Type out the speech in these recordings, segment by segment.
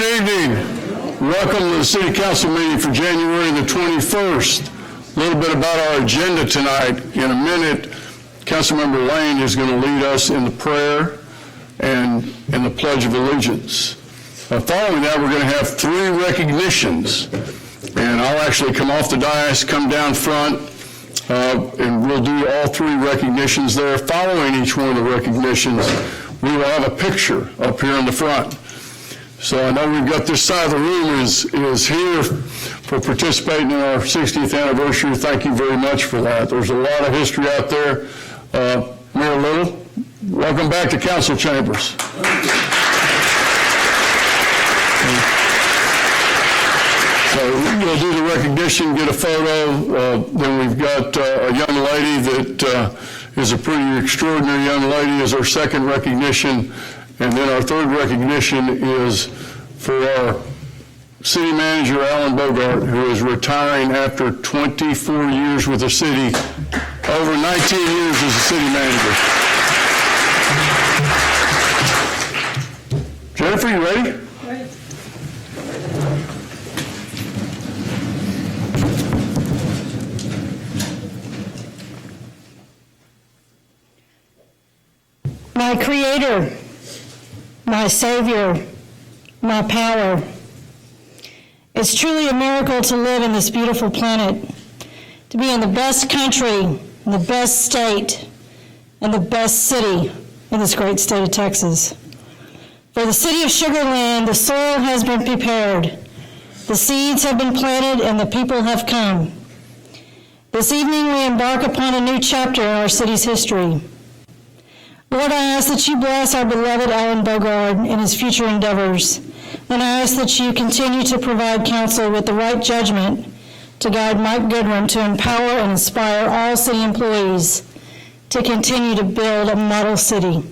Good evening. Welcome to the City Council meeting for January the 21st. A little bit about our agenda tonight. In a minute, Councilmember Lane is going to lead us in the prayer and in the Pledge of Allegiance. Following that, we're going to have 3 recognitions. And I'll actually come off the dais, come down front, and we'll do all 3 recognitions there. Following each one of the recognitions, we will have a picture up here in the front. So I know we've got this side of the room is here for participating in our 60th anniversary. Thank you very much for that. There's a lot of history out there. Mayor Little, welcome back to council chambers. So we'll do the recognition, get a photo. Then we've got a young lady that is a pretty extraordinary young lady as our second recognition. And then our third recognition is for our city manager, Alan Bogart, who is retiring after 24 years with the city, over 19 years as a city manager. Jennifer, you ready? Ready. My Creator, my Savior, my power. It's truly a miracle to live in this beautiful planet, to be in the best country, in the best state, and the best city in this great state of Texas. For the city of Sugar Land, the soil has been prepared, the seeds have been planted, and the people have come. This evening we embark upon a new chapter in our city's history. Lord, I ask that you bless our beloved Alan Bogart in his future endeavors. And I ask that you continue to provide counsel with the right judgment to guide Mike Goodwin to empower and inspire all city employees to continue to build a model city.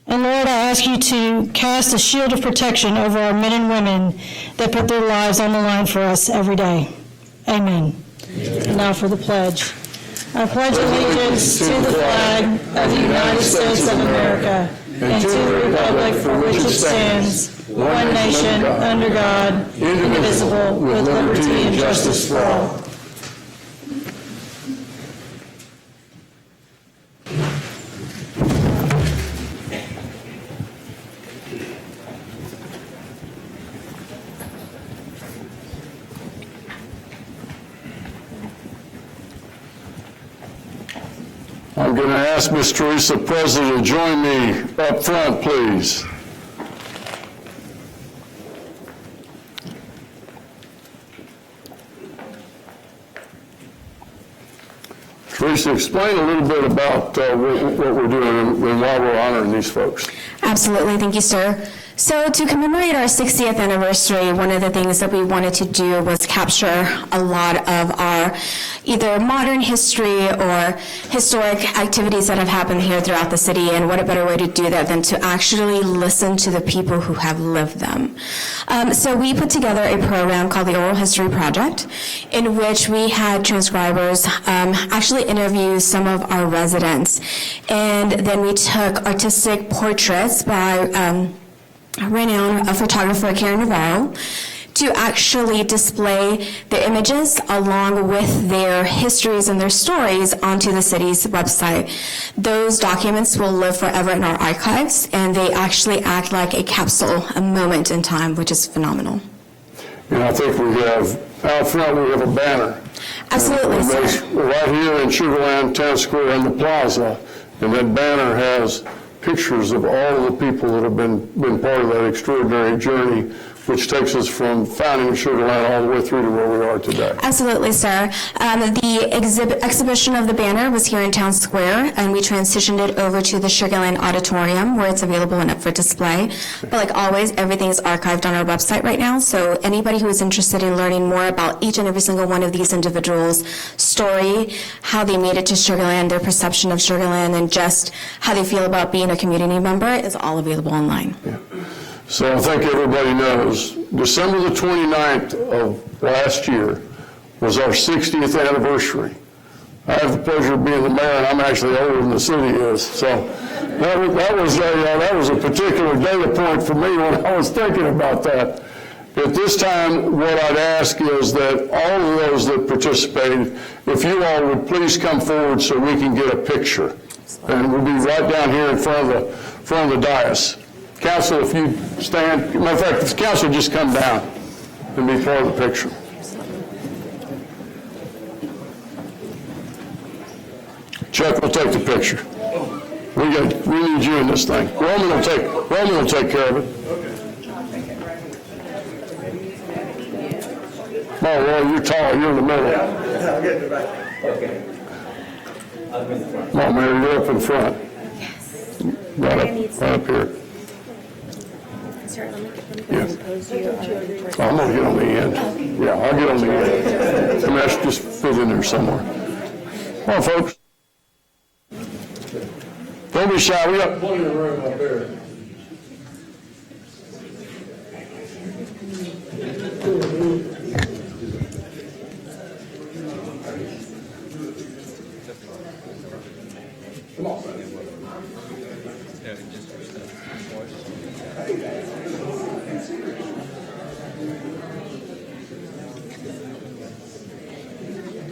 And Lord, I ask you to cast a shield of protection over our men and women that put their lives on the line for us every day. Amen. And now for the pledge. I pledge allegiance to the flag of the United States of America and to the republic for which it stands, one nation, under God, indivisible, with liberty and justice for all. I'm going to ask Ms. Teresa Presley to join me up front, please. Teresa, explain a little bit about what we're doing and why we're honoring these folks. Absolutely. Thank you, sir. So to commemorate our 60th anniversary, one of the things that we wanted to do was capture a lot of our either modern history or historic activities that have happened here throughout the city, and what a better way to do that than to actually listen to the people who have lived them. So we put together a program called the Oral History Project, in which we had transcribers actually interview some of our residents, and then we took artistic portraits by renowned photographer Carryovers to actually display the images along with their histories and their stories onto the city's website. Those documents will live forever in our archives, and they actually act like a capsule, a moment in time, which is phenomenal. And I think we have, out front, we have a banner. Absolutely, sir. Right here in Sugar Land Town Square in the plaza, and that banner has pictures of all of the people that have been part of that extraordinary journey, which takes us from founding Sugar Land all the way through to where we are today. Absolutely, sir. The exhibition of the banner was here in Town Square, and we transitioned it over to the Sugar Land Auditorium, where it's available and up for display. But like always, everything is archived on our website right now, so anybody who is interested in learning more about each and every single one of these individuals' story, how they made it to Sugar Land, their perception of Sugar Land, and just how they feel about being a community member is all available online. Yeah. So I think everybody knows, December the 29th of last year was our 60th anniversary. I have the pleasure of being the mayor, and I'm actually older than the city is. So That was a particular data point for me when I was thinking about that. At this time, what I'd ask is that all of those that participated, if you all would please come forward so we can get a picture. And we'll be right down here in front of the dais. Council, if you stand, matter of fact, if the council just come down and be part of the picture. Chuck will take the picture. We need you in this thing. Roman will take care of it. Oh, well, you're tall. You're in the middle. I'll get it right. Okay. Come on, Mary, you're up in front. Right up here. Sir, let me Yes. pose you. I'm going to get on the end. Yeah, I'll get on the end. The mesh just fit in there somewhere. Come on, folks. Don't be shy. We got plenty of room up there. Come on.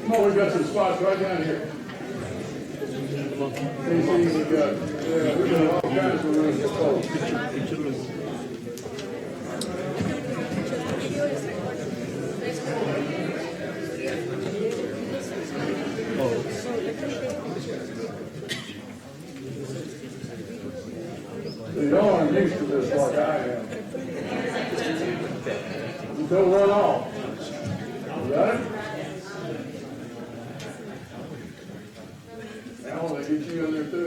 Come on, we've got some spots right down here. We got all kinds of room for folks. You know I'm used to this like I am. You don't run off. You got it? Now, will they get you in there too?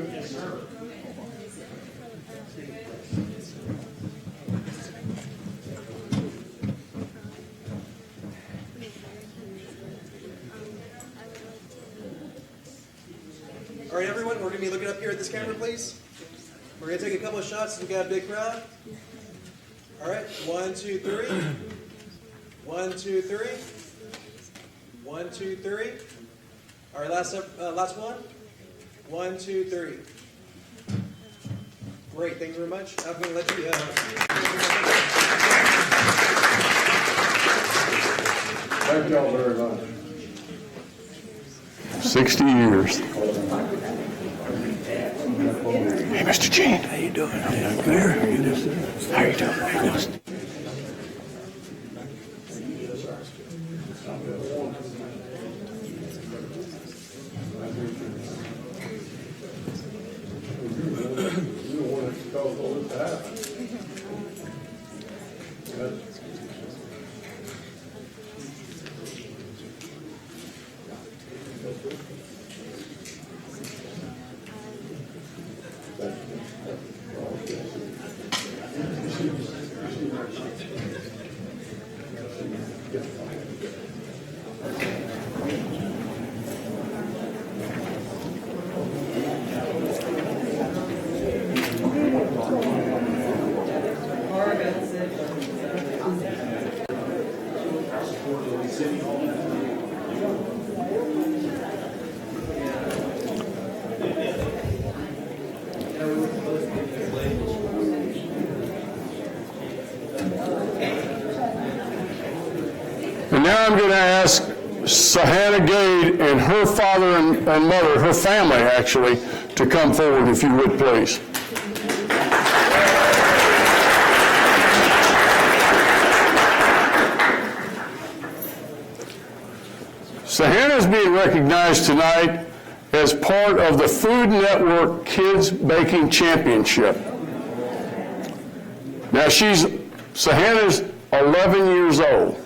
All right, everyone, we're going to be looking up here at this camera, please. We're going to take a couple of shots since we've got a big crowd. All right, 1, 2, 3. 1, 2, 3. 1, 2, 3. All right, last one. 1, 2, 3. Great, thank you very much. I'm going to let you. Thank y'all very much. 60 years. Hey, Mr. Gene. How you doing? I'm good. How you doing? How you doing? And now I'm going to ask Sahana Gade and her father and mother, her family actually, to come forward if you would please. Sahana is being recognized tonight as part of the Food Network Kids Baking Championship. Now Sahana's 11 years old.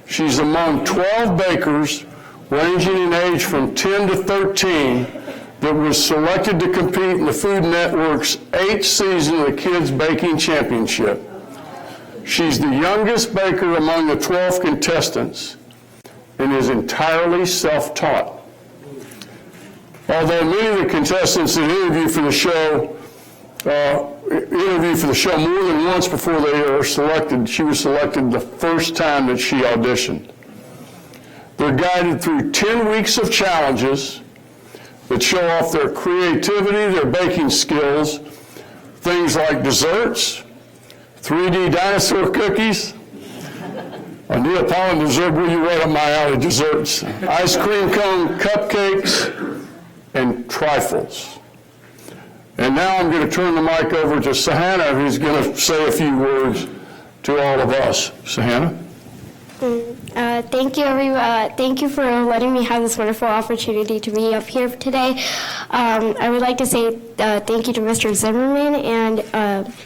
She's among 12 bakers ranging in age from 10 to 13 that was selected to compete in the Food Network's 8th season of the Kids Baking Championship. She's the youngest baker among the 12 contestants and is entirely self-taught. Although many of the contestants that interview for the show more than once before they are selected, she was selected the first time that she auditioned. They're guided through 10 weeks of challenges. that show off their creativity, their baking skills, things like desserts, 3D dinosaur cookies, a Neapolitan dessert, were you right up my alley, desserts, ice cream cone cupcakes, and trifles. And now I'm going to turn the mic over to Sahana, who's going to say a few words to all of us. Sahana? Thank you, everyone. Thank you for letting me have this wonderful opportunity to be up here today. I would like to say thank you to Mr. Zimmerman and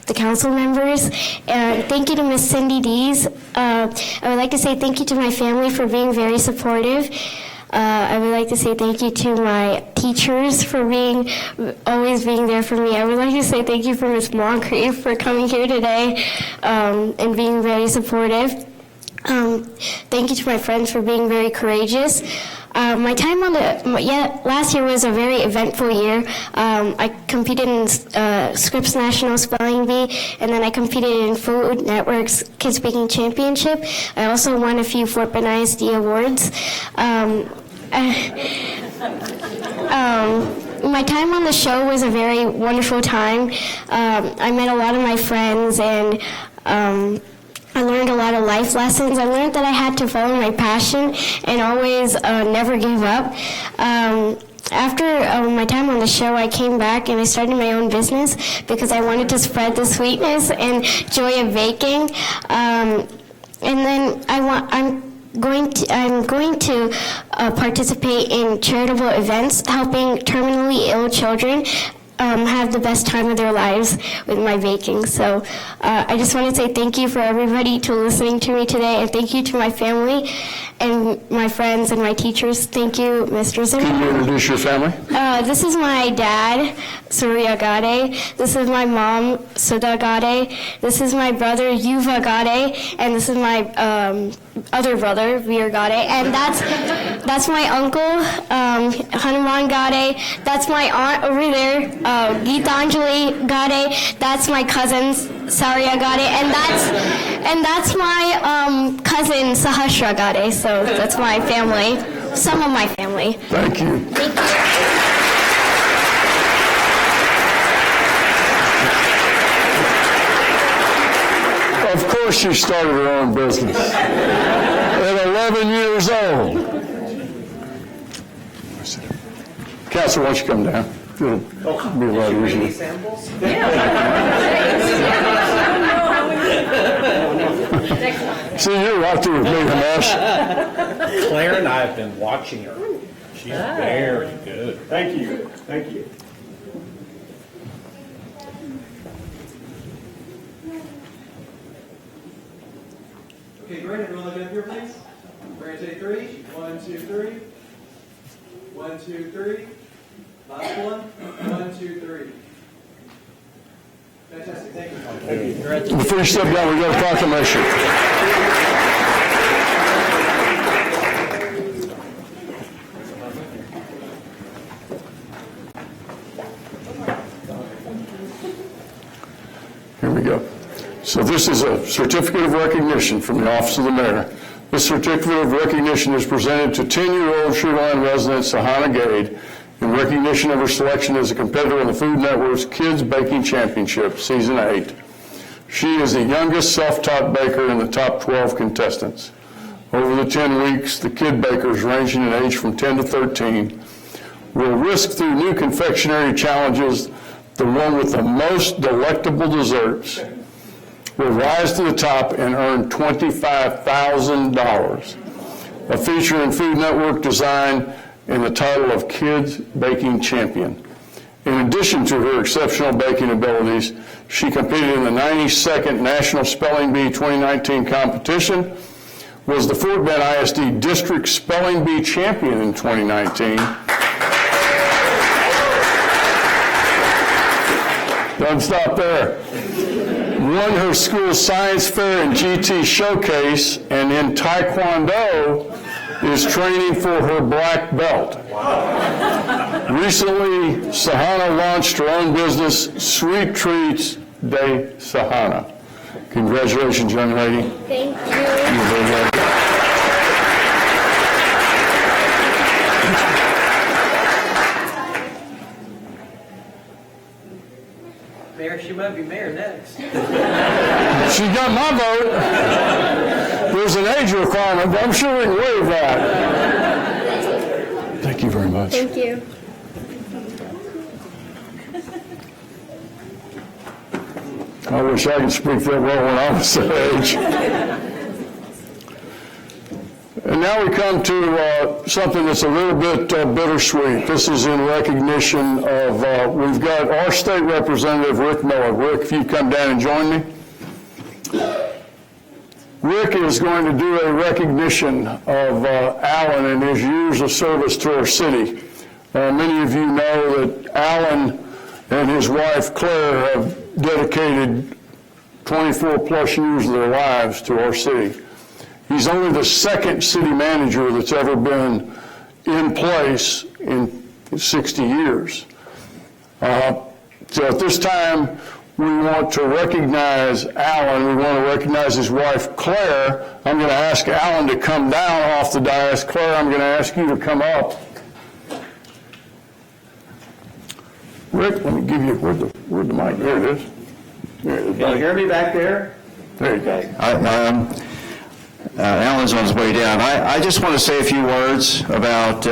the council members, and thank you to Miss Cindy Dees. I would like to say thank you to my family for being very supportive. I would like to say thank you to my teachers for always being there for me. I would like to say thank you for Miss Moncrief for coming here today and being very supportive. Thank you to my friends for being very courageous. My time on last year was a very eventful year. I competed in Scripps National Spelling Bee, and then I competed in Food Network's Kids Baking Championship. I also won a few Fort Bend ISD awards. My time on the show was a very wonderful time. I met a lot of my friends, and I learned a lot of life lessons. I learned that I had to follow my passion and always never give up. After my time on the show, I came back and I started my own business because I wanted to spread the sweetness and joy of baking. And then I'm going to participate in charitable events, helping terminally ill children have the best time of their lives with my baking. So I just want to say thank you for everybody to listening to me today, and thank you to my family and my friends and my teachers. Thank you, Mr. Zimmerman. Can you introduce your family? This is my dad, Surya Gade. This is my mom, Sudha Gade. This is my brother, Yuva Gade. And this is my other brother, Veer Gade. And that's my uncle, Hanuman Gade. That's my aunt over there, Geetanjali Gade. That's my cousin, Sarya Gade. And that's my cousin, Sahasra Gade. So that's my family, some of my family. Thank you. Thank you. Of course she started her own business at 11 years old. Council, why don't you come down? It'll be a lot easier. Samples? See, you're right there with me, Hamesh. Claire and I have been watching her. She's very good. Thank you. Thank you. Okay, great. Everyone look up here, please. We're going to take 3. 1, 2, 3. 1, 2, 3. Last one. 1, 2, 3. Fantastic. Thank you. Before you step down, we got a proclamation. Here we go. So this is a certificate of recognition from the Office of the Mayor. This certificate of recognition is presented to 10-year-old Sugar Land resident Sahana Gade in recognition of her selection as a competitor in the Food Network's Kids Baking Championship, Season 8. She is the youngest self-taught baker in the top 12 contestants. Over the 10 weeks, the kid bakers, ranging in age from 10 to 13, will risk through new confectionery challenges. The one with the most delectable desserts will rise to the top and earn $25,000. A feature in Food Network design and the title of Kids Baking Champion. In addition to her exceptional baking abilities, she competed in the 92nd National Spelling Bee 2019 competition, was the Fort Bend ISD District Spelling Bee Champion in 2019. Don't stop there. Won her school science fair and GT showcase, and in Taekwondo is training for her black belt. Recently, Sahana launched her own business, Sweet Treats de Sahana. Congratulations, young lady. Thank you. You're very welcome. you might be mayor next. She got my vote. There's an age requirement, but I'm sure we can waive that. Thank you very much. Thank you. I wish I could speak that well when I was that age. And now we come to something that's a little bit bittersweet. This is in recognition of, we've got our state representative, Rick Miller. Rick, if you come down and join me. Rick is going to do a recognition of Alan and his years of service to our city. Many of you know that Alan and his wife Claire have dedicated 24 plus years of their lives to our city. He's only the second city manager that's ever been in place in 60 years. So at this time, we want to recognize Alan. We want to recognize his wife, Claire. I'm going to ask Alan to come down off the dais. Claire, I'm going to ask you to come up. Rick, let me give you, where'd the mic? There it is. There it is. Can you hear me back there? There you go. Alan's on his way down. I just want to say a few words about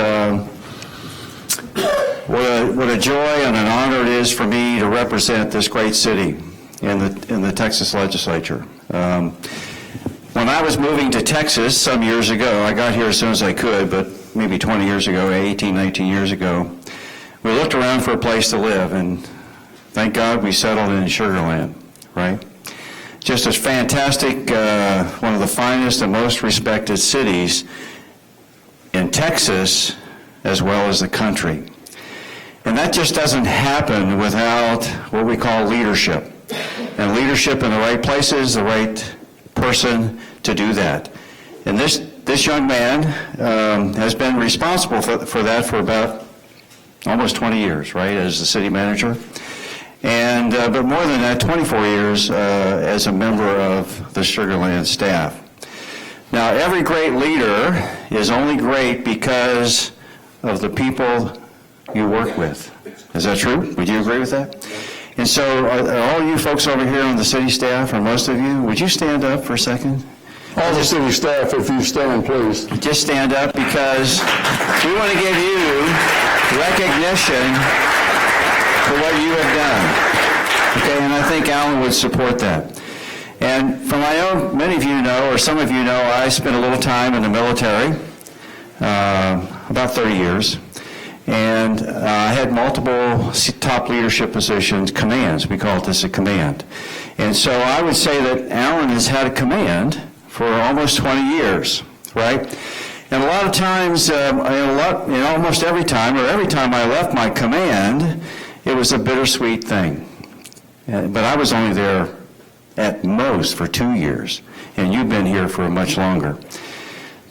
what a joy and an honor it is for me to represent this great city in the Texas legislature. When I was moving to Texas some years ago, I got here as soon as I could, but maybe 20 years ago, 18, 19 years ago, we looked around for a place to live, and thank God we settled in Sugar Land, right? Just a fantastic, one of the finest and most respected cities in Texas as well as the country. And that just doesn't happen without what we call leadership. And leadership in the right places, the right person to do that. And this young man has been responsible for that for about almost 20 years, right, as the city manager. And but more than that, 24 years as a member of the Sugar Land staff. Now, every great leader is only great because of the people you work with. Is that true? Would you agree with that? And so, are all you folks over here on the city staff, or most of you, would you stand up for a second? All the city staff, if you stand, please. Just stand up, because we want to give you recognition for what you have done. Okay, and I think Alan would support that. And from my own, many of you know, or some of you know, I spent a little time in the military, about 30 years. And I had multiple top leadership positions, commands. We call this a command. And so I would say that Alan has had a command for almost 20 years, right? And a lot of times, almost every time, or every time I left my command, it was a bittersweet thing. But I was only there at most for 2 years, and you've been here for much longer.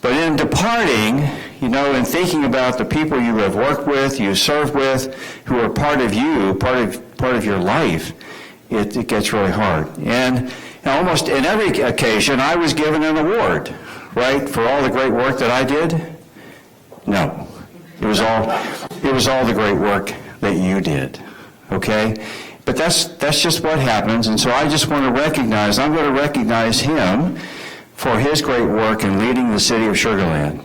But in departing, in thinking about the people you have worked with, you served with, who are part of you, part of your life, it gets really hard. And almost in every occasion, I was given an award, right, for all the great work that I did. No, it was all the great work that you did. Okay, but that's just what happens. And so I just want to recognize. I'm going to recognize him for his great work in leading the city of Sugar Land.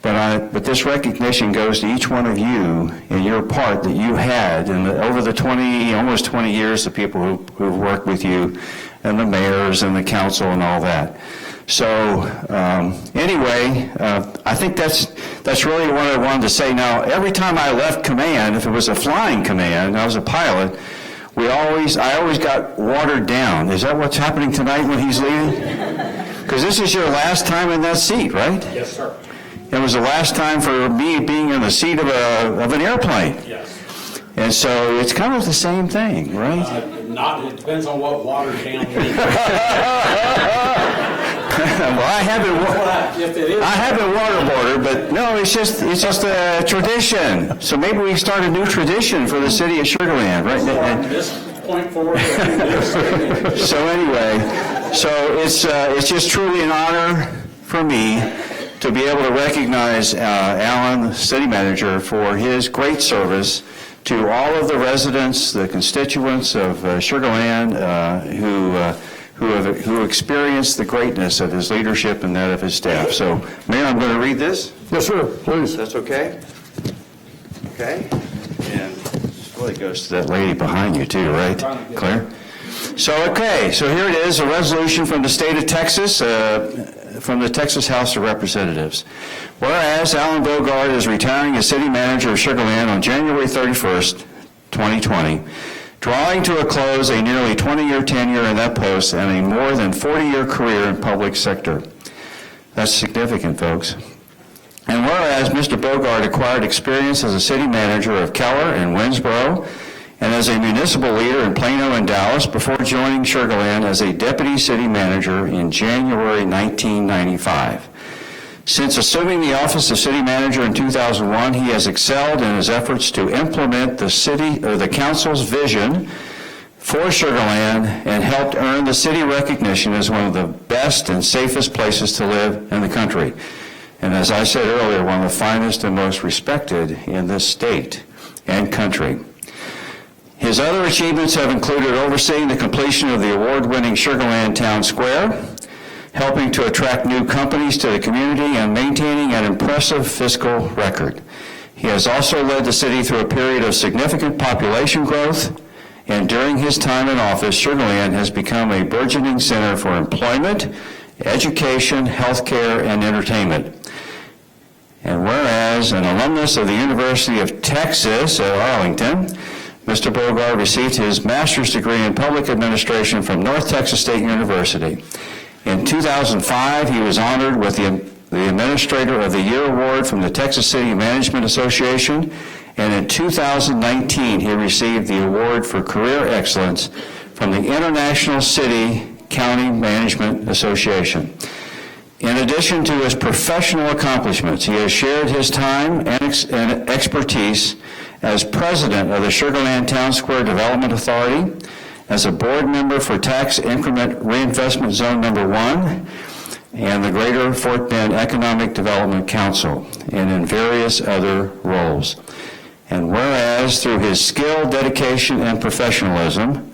But this recognition goes to each one of you and your part that you had over the almost 20 years, the people who've worked with you, and the mayors and the council and all that. So anyway, I think that's really what I wanted to say. Now, every time I left command, if it was a flying command, I was a pilot, I always got watered down. Is that what's happening tonight when he's leaving? Because this is your last time in that seat, right? Yes, sir. It was the last time for me being in the seat of an airplane. Yes. And so it's kind of the same thing, right? It depends on what watered down means. Well, I have been waterboarded, but no, it's just a tradition. So maybe we start a new tradition for the city of Sugar Land, right? From this point forward. So anyway, it's just truly an honor for me to be able to recognize Alan, the city manager, for his great service to all of the residents, the constituents of Sugar Land who experienced the greatness of his leadership and that of his staff. So, Mayor, I'm going to read this. Yes, sir, please. That's okay? Okay. And this really goes to that lady behind you too, right, Claire? So here it is, a resolution from the state of Texas, from the Texas House of Representatives. Whereas Alan Bogart is retiring as city manager of Sugar Land on January 31st, 2020, drawing to a close a nearly 20-year tenure in that post and a more than 40-year career in public sector. That's significant, folks. And whereas Mr. Bogart acquired experience as a city manager of Keller and Winsboro and as a municipal leader in Plano and Dallas before joining Sugar Land as a deputy city manager in January 1995. Since assuming the office of city manager in 2001, he has excelled in his efforts to implement the council's vision for Sugar Land and helped earn the city recognition as one of the best and safest places to live in the country. And as I said earlier, one of the finest and most respected in this state and country. His other achievements have included overseeing the completion of the award-winning Sugar Land Town Square, helping to attract new companies to the community, and maintaining an impressive fiscal record. He has also led the city through a period of significant population growth, and during his time in office, Sugar Land has become a burgeoning center for employment, education, healthcare, and entertainment. And whereas an alumnus of the University of Texas at Arlington, Mr. Bogart received his master's degree in public administration from North Texas State University. In 2005, he was honored with the Administrator of the Year Award from the Texas City Management Association, and in 2019, he received the Award for Career Excellence from the International City County Management Association. In addition to his professional accomplishments, he has shared his time and expertise as president of the Sugar Land Town Square Development Authority, as a board member for Tax Increment Reinvestment Zone Number 1 and the Greater Fort Bend Economic Development Council, and in various other roles. And whereas through his skill, dedication, and professionalism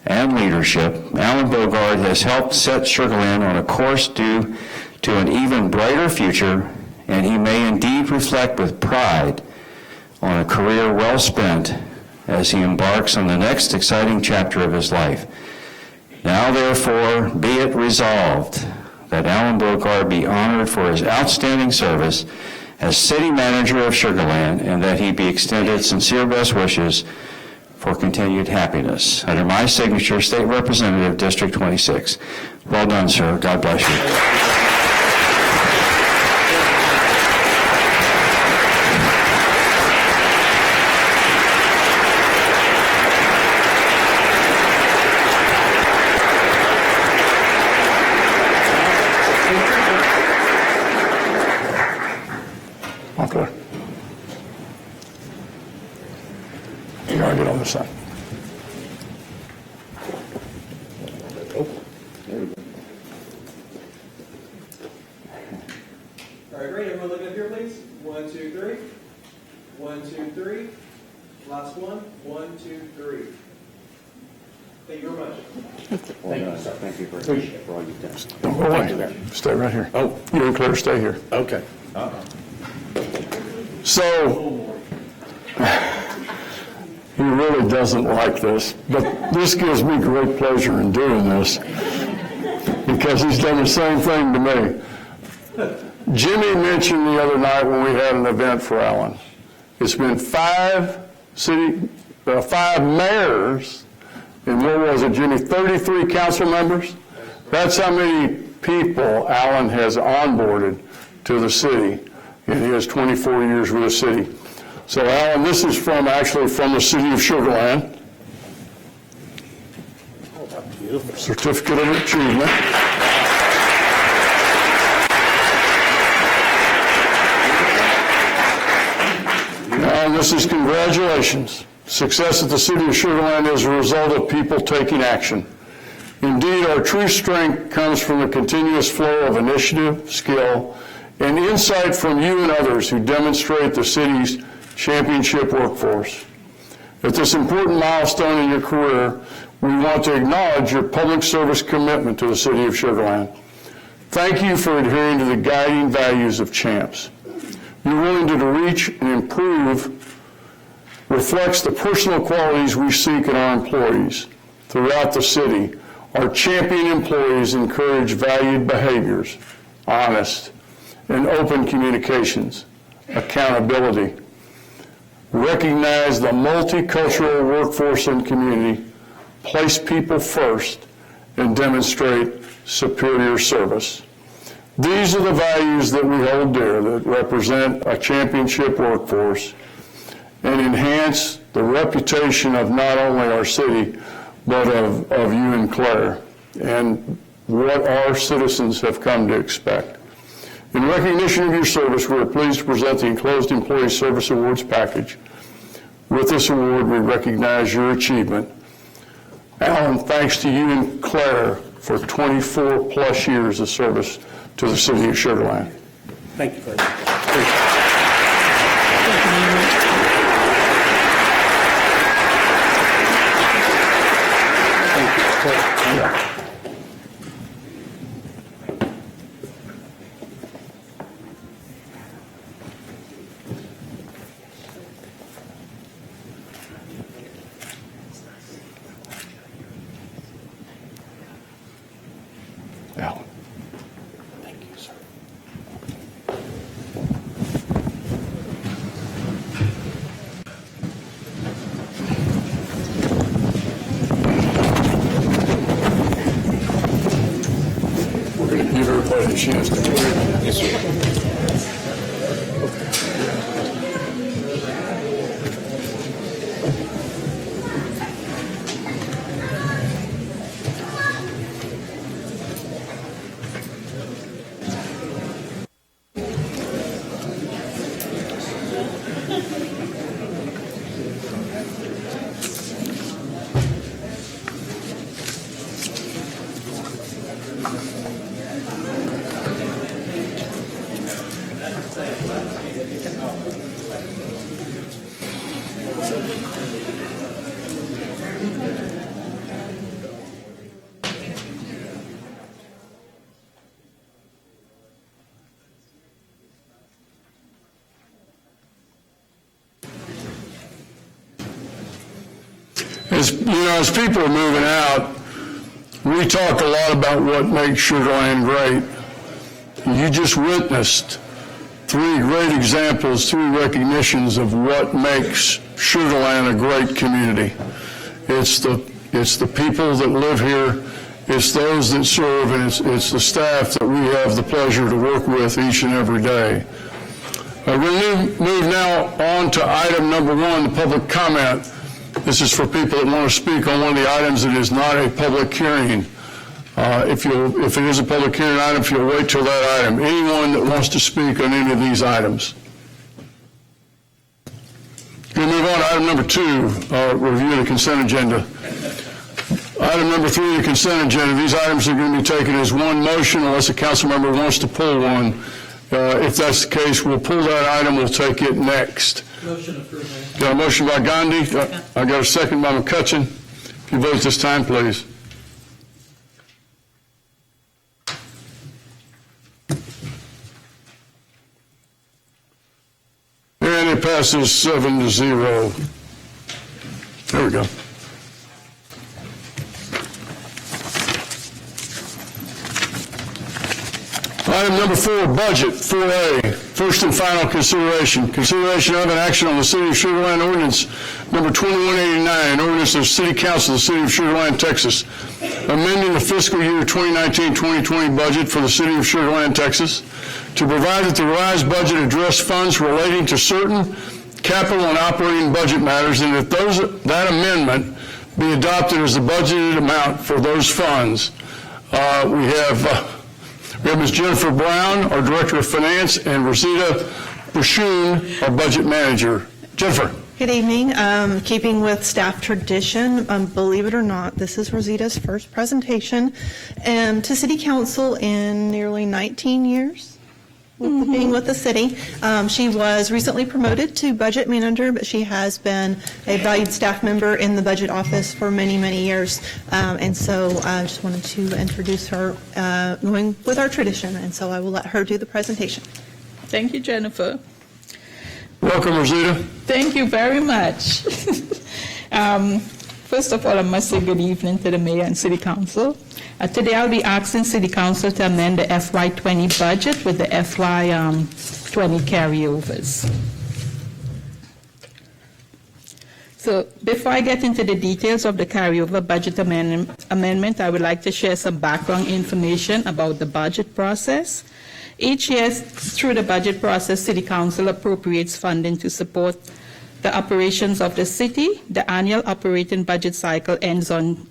and leadership, Alan Bogart has helped set Sugar Land on a course due to an even brighter future, and he may indeed reflect with pride on a career well spent as he embarks on the next exciting chapter of his life. Now, therefore, be it resolved that Alan Bogart be honored for his outstanding service as city manager of Sugar Land, and that he be extended sincere best wishes for continued happiness. Under my signature, State Representative, District 26. Well done, sir. God bless you. Okay. You gotta get on this side. All right, great. Everyone look up here, please. 1, 2, 3. 1, 2, 3. Last one. 1, 2, 3. Thank you very much. Thank you, sir. Thank you very much for all you've done. Don't go away. Stay right here. Oh. You and Claire, stay here. Okay. So, he really doesn't like this, but this gives me great pleasure in doing this because he's done the same thing to me. Jimmy mentioned the other night when we had an event for Alan, it's been 5 mayors, and what was it, Jimmy, 33 council members? That's how many people Alan has onboarded to the city. And he has 24 years with the city. So, Alan, this is actually from the city of Sugar Land. Oh, that's beautiful. Certificate of Achievement. And this is congratulations. Success at the city of Sugar Land is a result of people taking action. Indeed, our true strength comes from the continuous flow of initiative, skill, and insight from you and others who demonstrate the city's championship workforce. At this important milestone in your career, we want to acknowledge your public service commitment to the city of Sugar Land. Thank you for adhering to the guiding values of CHAMPS. Your willingness to reach and improve reflects the personal qualities we seek in our employees. Throughout the city, our champion employees encourage valued behaviors, honest and open communications, accountability, recognize the multicultural workforce and community, place people first, and demonstrate superior service. These are the values that we hold dear, that represent a championship workforce and enhance the reputation of not only our city, but of you and Claire, and what our citizens have come to expect. In recognition of your service, we are pleased to present the enclosed Employee Service Awards package. With this award, we recognize your achievement. Alan, thanks to you and Claire for 24 plus years of service to the city of Sugar Land. Thank you very much. Alan. Thank you, sir. We're going to give everybody a chance to hear. Yes, sir. As people are moving out, we talk a lot about what makes Sugar Land great. You just witnessed three great examples, three recognitions of what makes Sugar Land a great community. It's the people that live here, it's those that serve, and it's the staff that we have the pleasure to work with each and every day. We're going to move now on to item number 1, the public comment. This is for people that want to speak on one of the items that is not a public hearing. If it is a public hearing item, if you'll wait till that item. Anyone that wants to speak on any of these items. We'll move on to item number 2, review of the consent agenda. Item number 3, the consent agenda. These items are going to be taken as one motion unless a council member wants to pull one. If that's the case, we'll pull that item, we'll take it next. Motion approved, Mayor. Got a motion by Gandhi. I got a second by McCutcheon. If you vote this time, please. And it passes 7-0. There we go. Item number 4, budget, 4A, first and final consideration. Consideration of an action on the City of Sugar Land Ordinance number 2189, ordinance of the City Council of the City of Sugar Land, Texas, amending the fiscal year 2019-2020 budget for the City of Sugar Land, Texas, to provide that the revised budget address funds relating to certain capital and operating budget matters, and that that amendment be adopted as the budgeted amount for those funds. We have Ms. Jennifer Brown, our Director of Finance, and Rosita Bashoon, our Budget Manager. Jennifer. Good evening. Keeping with staff tradition, believe it or not, this is Rosita's first presentation to City Council in nearly 19 years. with being with the city. She was recently promoted to budget manager, but she has been a valued staff member in the budget office for many, many years. And so I just wanted to introduce her, going with our tradition, and so I will let her do the presentation. Thank you, Jennifer. Welcome, Rosita. Thank you very much. First of all, I must say good evening to the Mayor and City Council. Today I'll be asking City Council to amend the FY20 budget with the FY20 carryovers. So before I get into the details of the carryover budget amendment, I would like to share some background information about the budget process. Each year, through the budget process, City Council appropriates funding to support the operations of the city. The annual operating budget cycle ends on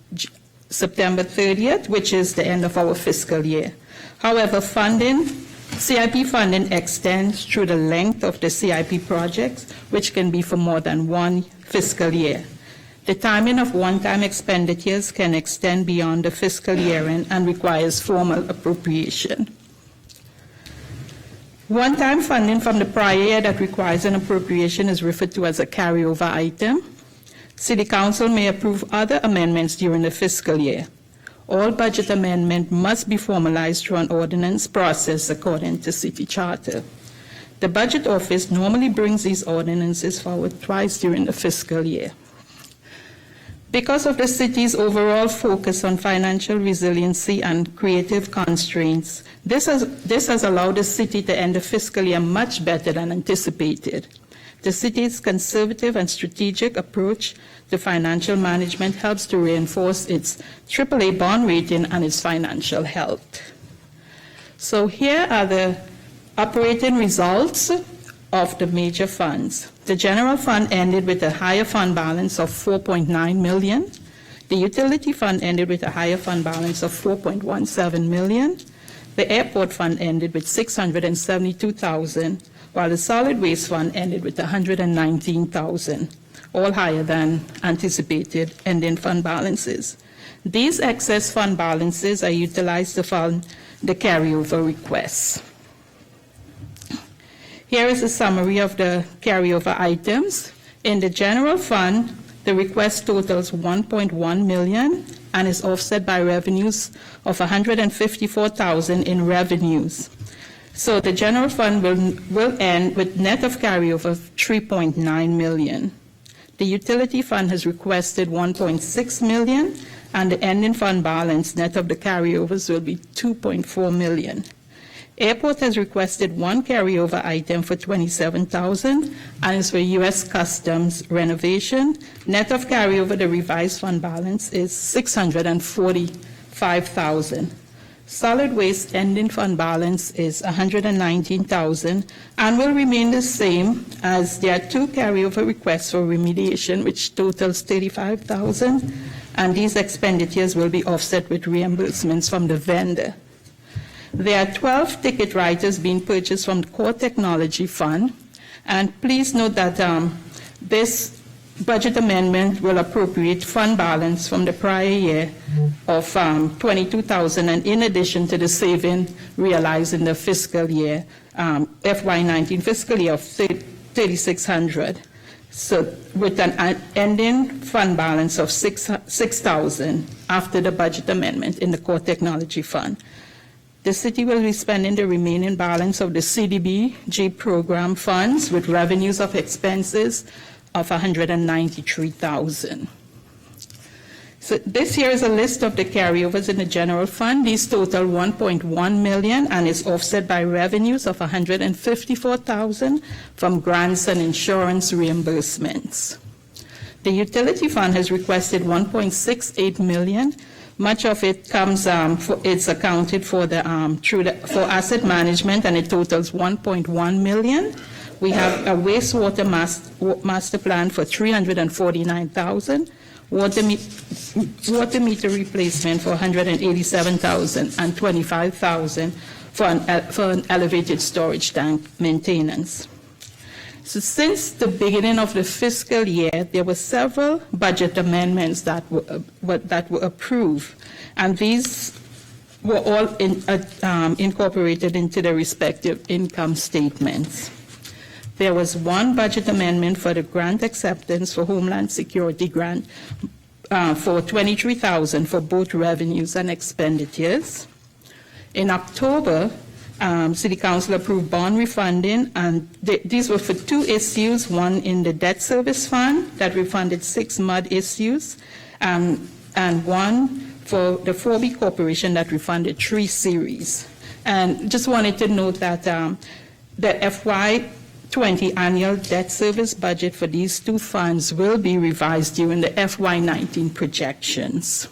September 30th, which is the end of our fiscal year. However, CIP funding extends through the length of the CIP projects, which can be for more than one fiscal year. The timing of one-time expenditures can extend beyond the fiscal year end and requires formal appropriation. One-time funding from the prior year that requires an appropriation is referred to as a carryover item. City Council may approve other amendments during the fiscal year. All budget amendment must be formalized through an ordinance process according to City Charter. The Budget Office normally brings these ordinances forward twice during the fiscal year. Because of the city's overall focus on financial resiliency and creative constraints, this has allowed the city to end the fiscal year much better than anticipated. The city's conservative and strategic approach to financial management helps to reinforce its AAA bond rating and its financial health. So here are the operating results of the major funds. The general fund ended with a higher fund balance of $4.9 million. The utility fund ended with a higher fund balance of $4.17 million. The airport fund ended with $672,000, while the solid waste fund ended with $119,000, all higher than anticipated ending fund balances. These excess fund balances are utilized to fund the carryover requests. Here is a summary of the carryover items. In the general fund, the request totals $1.1 million and is offset by revenues of $154,000 in revenues. So the general fund will end with net of carryover of $3.9 million. The utility fund has requested $1.6 million, and the ending fund balance net of the carryovers will be $2.4 million. Airport has requested one carryover item for $27,000 and is for U.S. Customs renovation. Net of carryover, the revised fund balance is $645,000. Solid waste ending fund balance is $119,000 and will remain the same as there are two carryover requests for remediation, which totals $35,000, and these expenditures will be offset with reimbursements from the vendor. There are 12 ticket writers being purchased from the Core Technology Fund, and please note that this budget amendment will appropriate fund balance from the prior year of $22,000, and in addition to the saving realized in the fiscal year, FY19 fiscal year of $3,600. So with an ending fund balance of $6,000 after the budget amendment in the Core Technology Fund. The city will be spending the remaining balance of the CDBG program funds with revenues of expenses of $193,000. So this here is a list of the carryovers in the general fund. These total $1.1 million and is offset by revenues of $154,000 from grants and insurance reimbursements. The utility fund has requested $1.68 million. Much of it comes, it's accounted for for asset management, and it totals $1.1 million. We have a wastewater master plan for $349,000, water meter replacement for $187,000, and $25,000 for an elevated storage tank maintenance. So since the beginning of the fiscal year, there were several budget amendments that were approved, and these were all incorporated into the respective income statements. There was one budget amendment for the grant acceptance for Homeland Security grant for $23,000 for both revenues and expenditures. In October, City Council approved bond refunding, and these were for two issues, one in the debt service fund that refunded 6 MUD issues, and one for the 4B Corporation that refunded 3 series. And just wanted to note that the FY20 annual debt service budget for these two funds will be revised during the FY19 projections.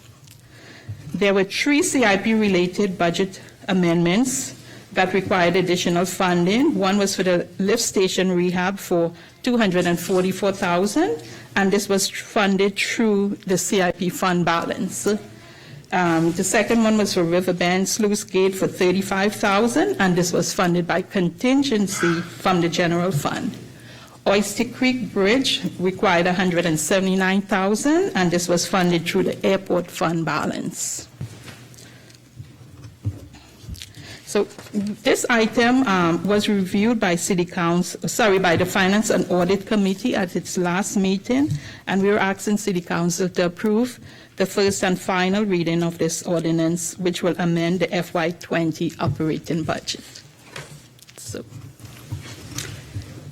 There were 3 CIP-related budget amendments that required additional funding. One was for the lift station rehab for $244,000, and this was funded through the CIP fund balance. The second one was for Riverbend Sluice Gate for $35,000, and this was funded by contingency from the general fund. Oyster Creek Bridge required $179,000, and this was funded through the airport fund balance. So this item was reviewed by by the Finance and Audit Committee at its last meeting, and we are asking City Council to approve the first and final reading of this ordinance, which will amend the FY20 operating budget. So.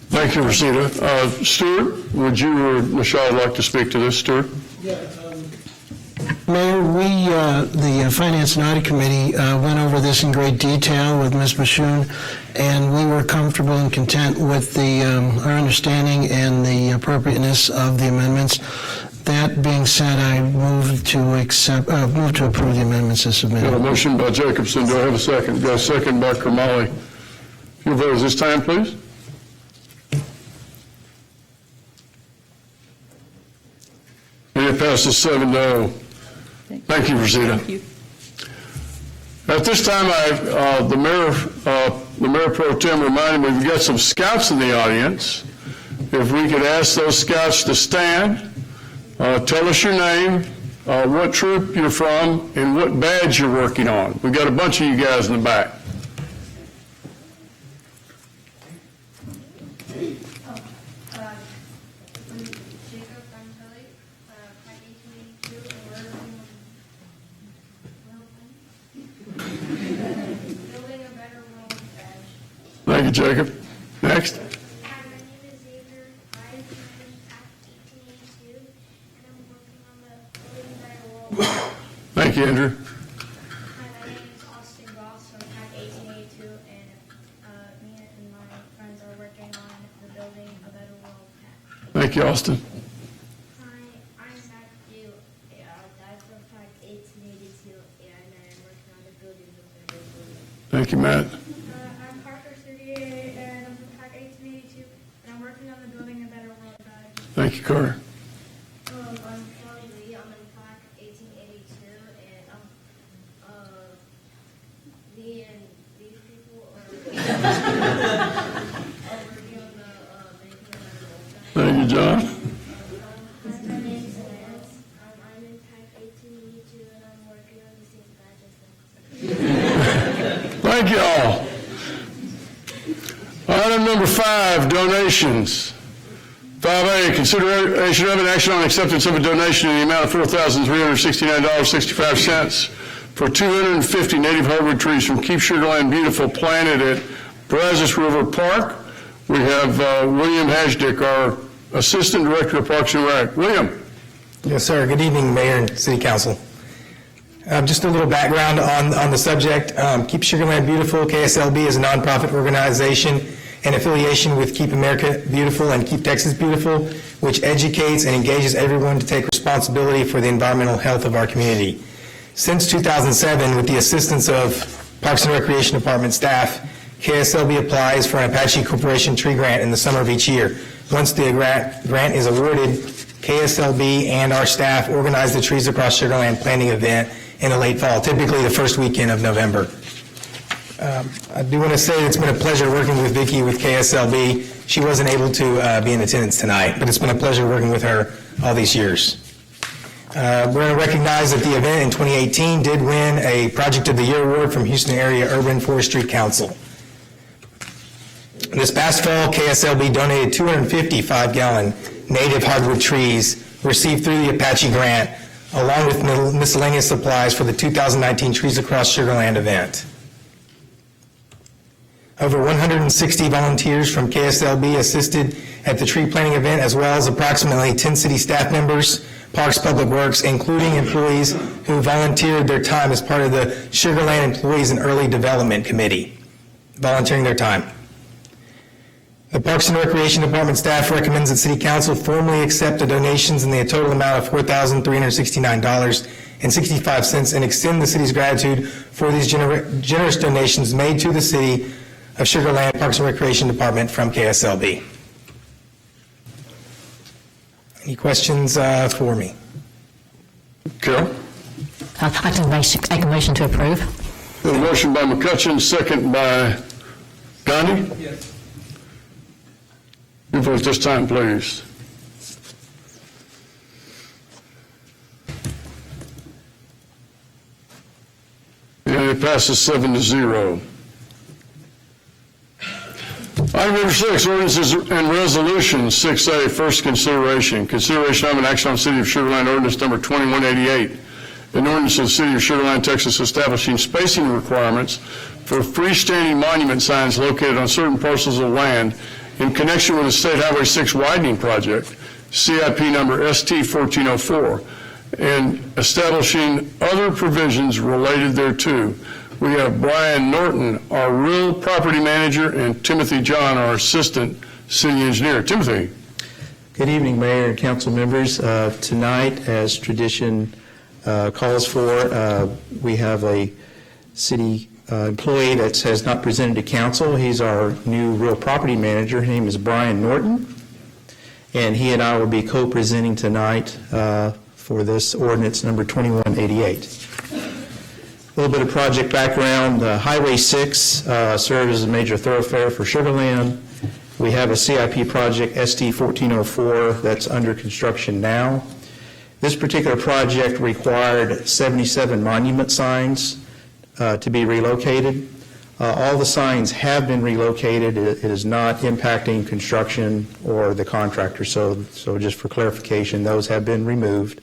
Thank you, Rosita. Stuart, would you or Michelle like to speak to this, Stuart? Mayor, the Finance and Audit Committee went over this in great detail with Ms. Bashoon, and we were comfortable and content with our understanding and the appropriateness of the amendments. That being said, I move to approve the amendments as submitted. Got a motion by Jacobson. Do I have a second? Got a second by Kermali. Your vote is this time, please. And it passes 7-0. Thank you, Rosita. Thank you. At this time, the Mayor Pro Tem reminded me we've got some scouts in the audience. If we could ask those scouts to stand, tell us your name, what troop you're from, and what badge you're working on. We've got a bunch of you guys in the back. Thank you, Jacob. Next. Hi, my name is Xavier. I finished Act 1882, and I'm working on the Building a Better World. Thank you, Andrew. Hi, my name is Austin Goss from Act 1882, and me and my friends are working on the Building a Better World Pact. Thank you, Austin. Hi, I'm Matthew. I'm from Act 1882, and I'm working on the Building a Better World. Thank you, Matt. I'm Parker 38, and I'm from Pack 1882, and I'm working on the Building a Better World Guide. Thank you, Carter. I'm Kelly Lee, I'm in Pack 1882, and me and these people are working on the Making a Better World Guide. Thank you, John. My name is Lance. I'm in Pack 1882, and I'm working on the same badge as them. Thank you all. Item number 5, donations. 5A, consideration of an action on acceptance of a donation in the amount of $4,369.65 for 250 native hardwood trees from Keep Sugarland Beautiful planted at Brazos River Park. We have William Hashdick, our Assistant Director of Parks and Rec. William. Yes, sir. Good evening, Mayor and City Council. Just a little background on the subject. Keep Sugarland Beautiful, KSLB, is a nonprofit organization in affiliation with Keep America Beautiful and Keep Texas Beautiful, which educates and engages everyone to take responsibility for the environmental health of our community. Since 2007, with the assistance of Parks and Recreation Department staff, KSLB applies for an Apache Corporation tree grant in the summer of each year. Once the grant is awarded, KSLB and our staff organize the Trees Across Sugarland planting event in the late fall, typically the first weekend of November. I do want to say it's been a pleasure working with Vicki with KSLB. She wasn't able to be in attendance tonight, but it's been a pleasure working with her all these years. We're going to recognize that the event in 2018 did win a Project of the Year award from Houston Area Urban Forestry Council. This past fall, KSLB donated 250 5-gallon native hardwood trees received through the Apache grant, along with miscellaneous supplies for the 2019 Trees Across Sugar Land event. Over 160 volunteers from KSLB assisted at the tree planting event, as well as approximately 10 city staff members, Parks Public Works, including employees who volunteered their time as part of the Sugar Land Employees and Early Development Committee, volunteering their time. The Parks and Recreation Department staff recommends that City Council formally accept the donations in the total amount of $4,369.65 and extend the city's gratitude for these generous donations made to the City of Sugar Land Parks and Recreation Department from KSLB. Any questions for me? Carol? I'd like to make a motion to approve. A motion by McCutcheon, second by Gandhi? Yes. Your vote this time, please. And it passes 7-0. Item number 6, ordinances and resolutions. 6A, first consideration. Consideration of an action on City of Sugar Land ordinance number 2188. An ordinance of the City of Sugar Land, Texas, establishing spacing requirements for freestanding monument signs located on certain parcels of land in connection with the State Highway 6 widening project, CIP number ST1404, and establishing other provisions related thereto. We have Brian Norton, our real property manager, and Timothy John, our assistant city engineer. Timothy. Good evening, Mayor and council members. Tonight, as tradition calls for, we have a city employee that has not presented to council. He's our new real property manager. His name is Brian Norton, and he and I will be co-presenting tonight for this ordinance number 2188. A little bit of project background. Highway 6 serves as a major thoroughfare for Sugar Land. We have a CIP project, ST1404, that's under construction now. This particular project required 77 monument signs to be relocated. All the signs have been relocated. It is not impacting construction or the contractor, so just for clarification, those have been removed.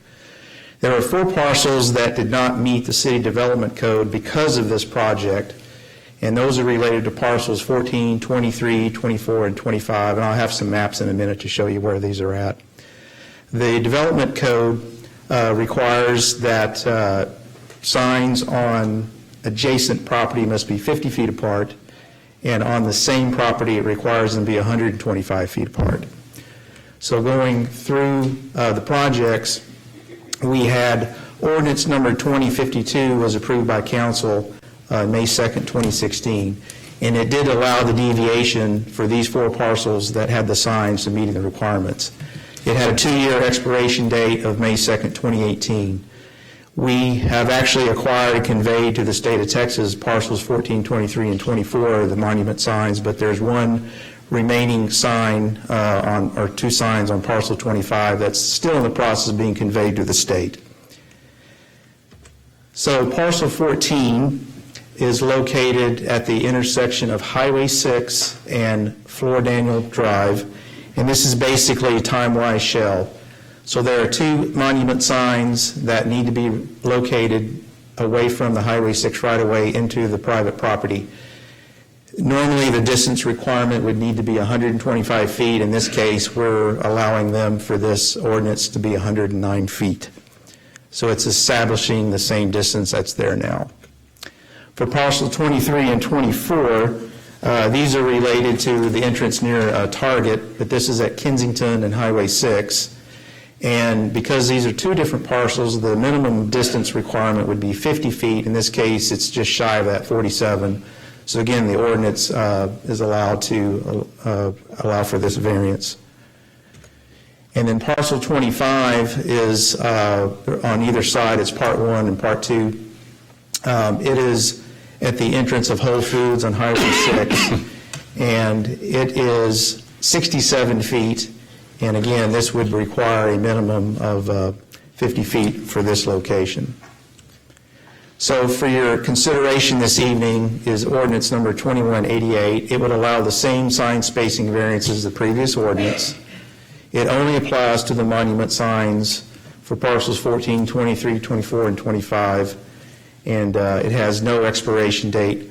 There are 4 parcels that did not meet the city development code because of this project, and those are related to parcels 14, 23, 24, and 25, and I'll have some maps in a minute to show you where these are at. The development code requires that signs on adjacent property must be 50 feet apart, and on the same property it requires them to be 125 feet apart. So going through the projects, we had ordinance number 2052 was approved by council May 2nd, 2016, and it did allow the deviation for these 4 parcels that had the signs to meeting the requirements. It had a 2-year expiration date of May 2nd, 2018. We have actually acquired and conveyed to the state of Texas parcels 14, 23, and 24, the monument signs, but there's one remaining sign or 2 signs on parcel 25 that's still in the process of being conveyed to the state. So parcel 14 is located at the intersection of Highway 6 and Flora Daniel Drive, and this is basically a time-wise shell. So there are 2 monument signs that need to be located away from the Highway 6 right-of-way into the private property. Normally, the distance requirement would need to be 125 feet. In this case, we're allowing them for this ordinance to be 109 feet. So it's establishing the same distance that's there now. For parcel 23 and 24, these are related to the entrance near Target, but this is at Kensington and Highway 6. And because these are 2 different parcels, the minimum distance requirement would be 50 feet. In this case, it's just shy of that, 47. So again, the ordinance is allowed to allow for this variance. And then parcel 25 is on either side. It's part 1 and part 2. It is at the entrance of Whole Foods on Highway 6, and it is 67 feet. And again, this would require a minimum of 50 feet for this location. So for your consideration this evening is ordinance number 2188. It would allow the same sign spacing variance as the previous ordinance. It only applies to the monument signs for parcels 14, 23, 24, and 25, and it has no expiration date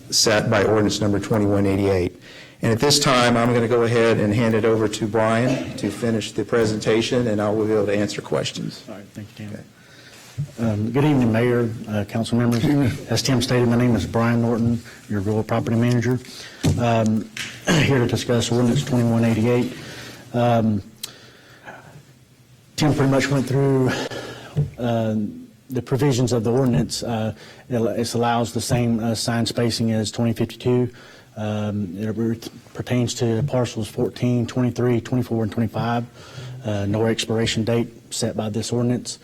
set by ordinance number 2188. And at this time, I'm going to go ahead and hand it over to Brian to finish the presentation, and I will be able to answer questions. All right, thank you, Tim. Good evening, Mayor, council members. As Tim stated, my name is Brian Norton, your rural property manager. Here to discuss ordinance 2188. Tim pretty much went through the provisions of the ordinance. It allows the same sign spacing as 2052. It pertains to parcels 14, 23, 24, and 25. No expiration date set by this ordinance.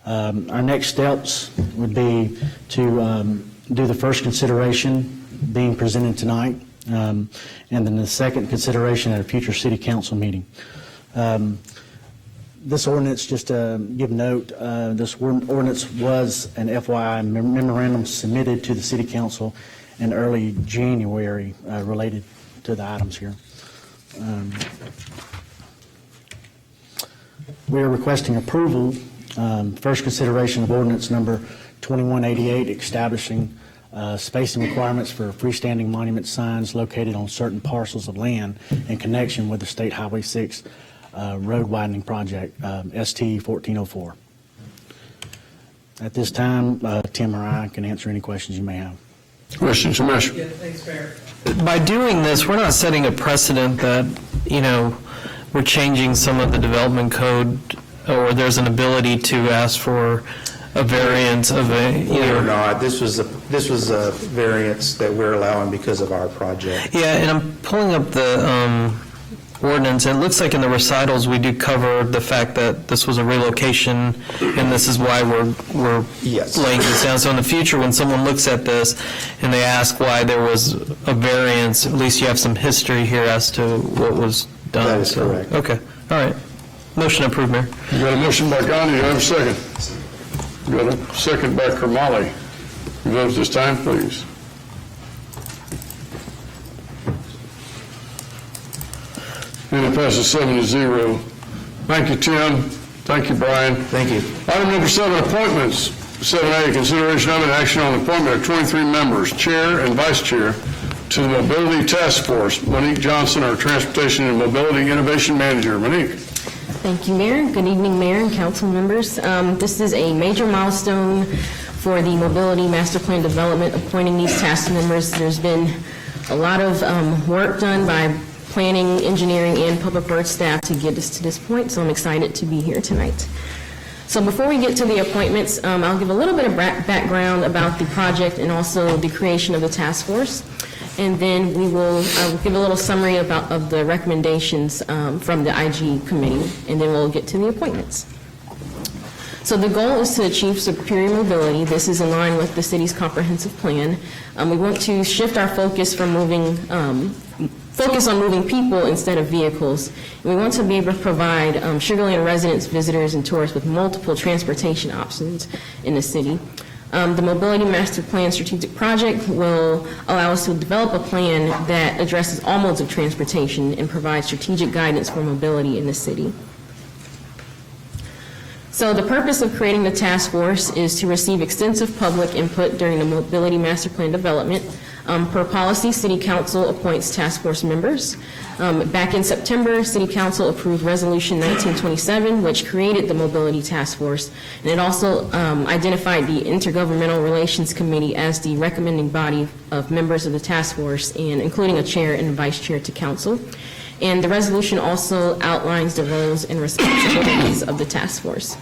Our next steps would be to do the first consideration being presented tonight, and then the second consideration at a future city council meeting. This ordinance, just to give note, this ordinance was an FYI memorandum submitted to the city council in early January related to the items here. We are requesting approval, first consideration of ordinance number 2188, establishing spacing requirements for freestanding monument signs located on certain parcels of land in connection with the State Highway 6 road widening project, ST 1404. At this time, Tim or I can answer any questions you may have. Questions, Ramesh? Yeah, thanks, Mayor. By doing this, we're not setting a precedent that, we're changing some of the development code, or there's an ability to ask for a variance of a, Or not. This was a variance that we're allowing because of our project. Yeah, and I'm pulling up the ordinance. It looks like in the recitals we do cover the fact that this was a relocation, and this is why we're laying this down. So in the future, when someone looks at this and they ask why there was a variance, at least you have some history here as to what was done. That is correct. Okay, all right. Motion approved, Mayor. You got a motion by Gandhi, you have a second. You got a second by Kermali. Vote this time, please. And it passes 7-0. Thank you, Tim. Thank you, Brian. Thank you. Item number 7, appointments. 7A, consideration of an action on the appointment of 23 members, chair and vice chair, to the Mobility Task Force. Monique Johnson, our Transportation and Mobility Innovation Manager. Monique. Thank you, Mayor. Good evening, Mayor and council members. This is a major milestone for the Mobility Master Plan development, appointing these task members. There's been a lot of work done by planning, engineering, and public works staff to get us to this point, so I'm excited to be here tonight. So before we get to the appointments, I'll give a little bit of background about the project and also the creation of the task force, and then I will give a little summary of the recommendations from the IG committee, and then we'll get to the appointments. So the goal is to achieve superior mobility. This is in line with the city's comprehensive plan. We want to shift our focus from focus on moving people instead of vehicles. And we want to be able to provide Sugar Land residents, visitors, and tourists with multiple transportation options in the city. The Mobility Master Plan strategic project will allow us to develop a plan that addresses all modes of transportation and provides strategic guidance for mobility in the city. So the purpose of creating the task force is to receive extensive public input during the Mobility Master Plan development. Per policy, City Council appoints task force members. Back in September, City Council approved Resolution 1927, which created the Mobility Task Force, and it also identified the Intergovernmental Relations Committee as the recommending body of members of the task force, and including a chair and vice chair to council. And the resolution also outlines the roles and responsibilities of the task force.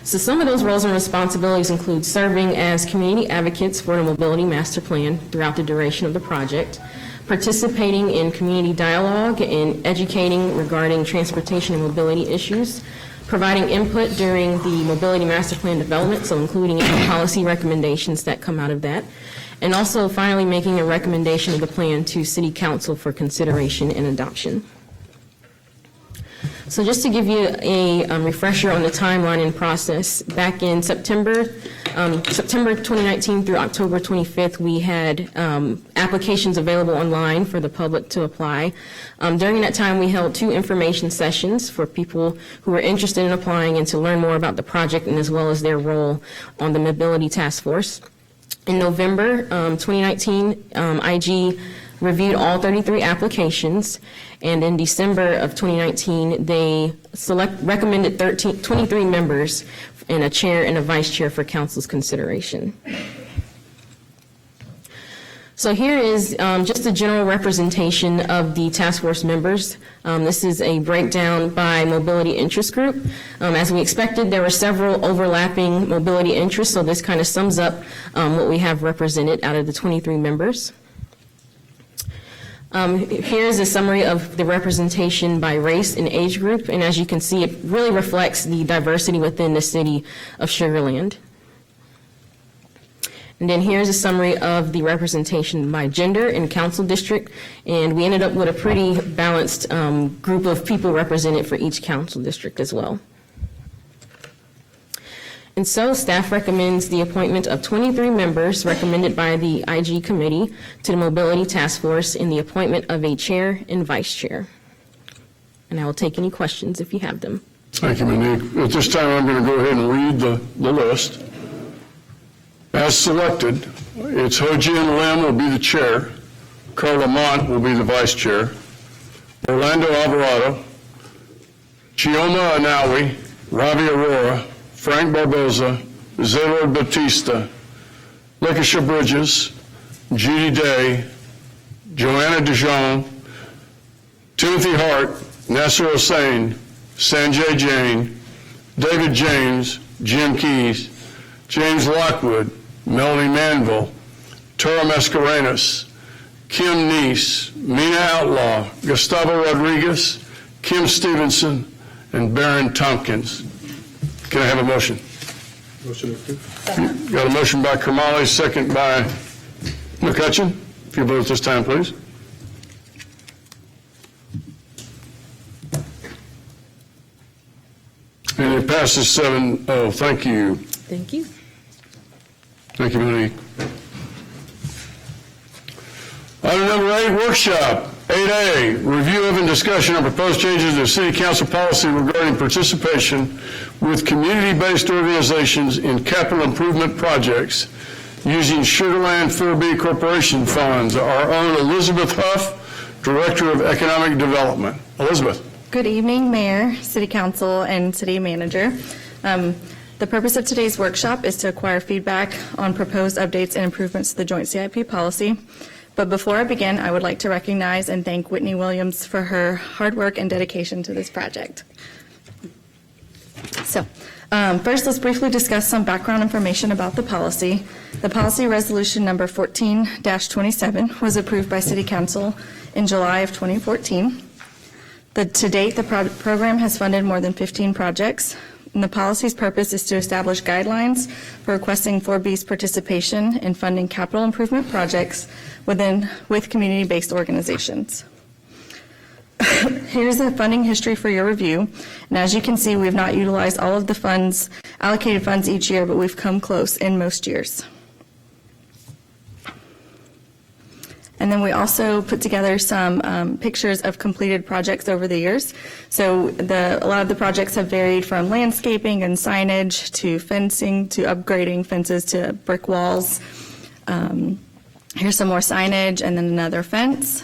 So some of those roles and responsibilities include serving as community advocates for the Mobility Master Plan throughout the duration of the project, participating in community dialogue and educating regarding transportation and mobility issues, providing input during the Mobility Master Plan development, so including any policy recommendations that come out of that, and also finally making a recommendation of the plan to City Council for consideration and adoption. So just to give you a refresher on the timeline and process, back in September 2019 through October 25th, we had applications available online for the public to apply. During that time, we held 2 information sessions for people who were interested in applying and to learn more about the project and as well as their role on the Mobility Task Force. In November 2019, IG reviewed all 33 applications, and in December of 2019, they recommended 23 members and a chair and a vice chair for council's consideration. So here is just a general representation of the task force members. This is a breakdown by mobility interest group. As we expected, there were several overlapping mobility interests, so this kind of sums up what we have represented out of the 23 members. Here's a summary of the representation by race and age group, and as you can see, it really reflects the diversity within the city of Sugar Land. And then here's a summary of the representation by gender in council district, and we ended up with a pretty balanced group of people represented for each council district as well. And so staff recommends the appointment of 23 members recommended by the IG committee to the Mobility Task Force in the appointment of a chair and vice chair. And I will take any questions if you have them. Thank you, Monique. At this time, I'm going to go ahead and read the list. As selected, it's Ho-Jin Lim will be the chair, Carl Lamont will be the vice chair, Orlando Alvarado, Chioma Anawi, Ravi Arora, Frank Barboza, Zaylor Batista, Lakeisha Bridges, Judy Day, Joanna Dijon, Timothy Hart, Nasser Hussain, Sanjay Jain, David James, Jim Keys, James Lockwood, Melanie Manville, Tara Mascarenas, Kim Neese, Mina Outlaw, Gustavo Rodriguez, Kim Stevenson, and Baron Tompkins. Can I have a motion? Motion approved. Got a motion by Kamali, second by McCutcheon. If you vote at this time, please. And it passes 7-0. Thank you. Thank you. Thank you, Monique. Item number 8, workshop. 8A, review of and discussion of proposed changes to city council policy regarding participation with community-based organizations in capital improvement projects using Sugar Land 4B Corporation funds. Our own Elizabeth Huff, Director of Economic Development. Elizabeth. Good evening, Mayor, City Council, and City Manager. The purpose of today's workshop is to acquire feedback on proposed updates and improvements to the joint CIP policy. But before I begin, I would like to recognize and thank Whitney Williams for her hard work and dedication to this project. So, first, let's briefly discuss some background information about the policy. The policy resolution number 14-27 was approved by City Council in July of 2014. To date, the program has funded more than 15 projects. And the policy's purpose is to establish guidelines for requesting 4B's participation in funding capital improvement projects with community-based organizations. Here's the funding history for your review. And as you can see, we have not utilized all of the allocated funds each year, but we've come close in most years. And then we also put together some pictures of completed projects over the years. So a lot of the projects have varied from landscaping and signage to fencing to upgrading fences to brick walls. Here's some more signage and then another fence.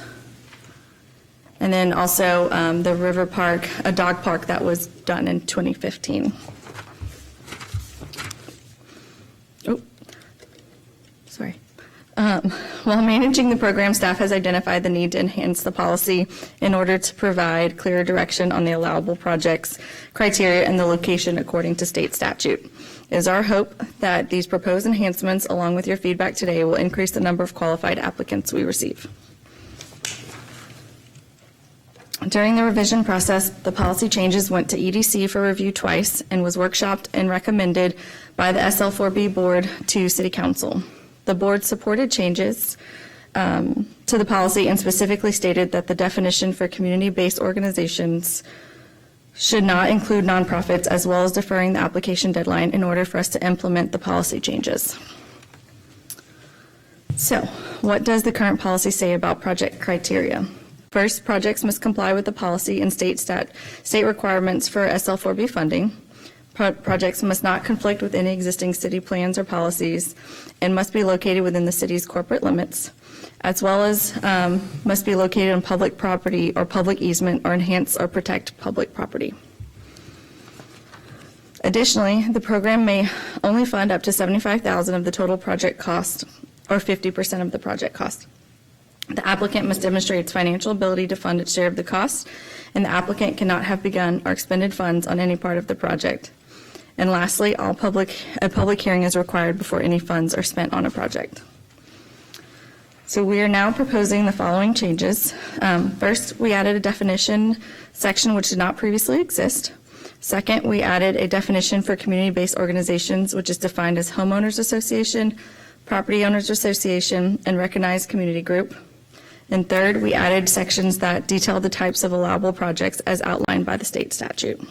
And then also the River Park, a dog park that was done in 2015. Oh, sorry. While managing the program, staff has identified the need to enhance the policy in order to provide clearer direction on the allowable projects, criteria, and the location according to state statute. It is our hope that these proposed enhancements, along with your feedback today, will increase the number of qualified applicants we receive. During the revision process, the policy changes went to EDC for review twice and was workshopped and recommended by the SL4B board to City Council. The board supported changes to the policy and specifically stated that the definition for community-based organizations should not include nonprofits, as well as deferring the application deadline in order for us to implement the policy changes. So, what does the current policy say about project criteria? First, projects must comply with the policy and state requirements for SL4B funding. Projects must not conflict with any existing city plans or policies and must be located within the city's corporate limits, as well as must be located on public property or public easement or enhance or protect public property. Additionally, the program may only fund up to $75,000 of the total project cost or 50% of the project cost. The applicant must demonstrate its financial ability to fund its share of the cost, and the applicant cannot have begun or expended funds on any part of the project. And lastly, a public hearing is required before any funds are spent on a project. So we are now proposing the following changes. First, we added a definition section which did not previously exist. Second, we added a definition for community-based organizations, which is defined as homeowners association, property owners association, and recognized community group. And third, we added sections that detail the types of allowable projects as outlined by the state statute.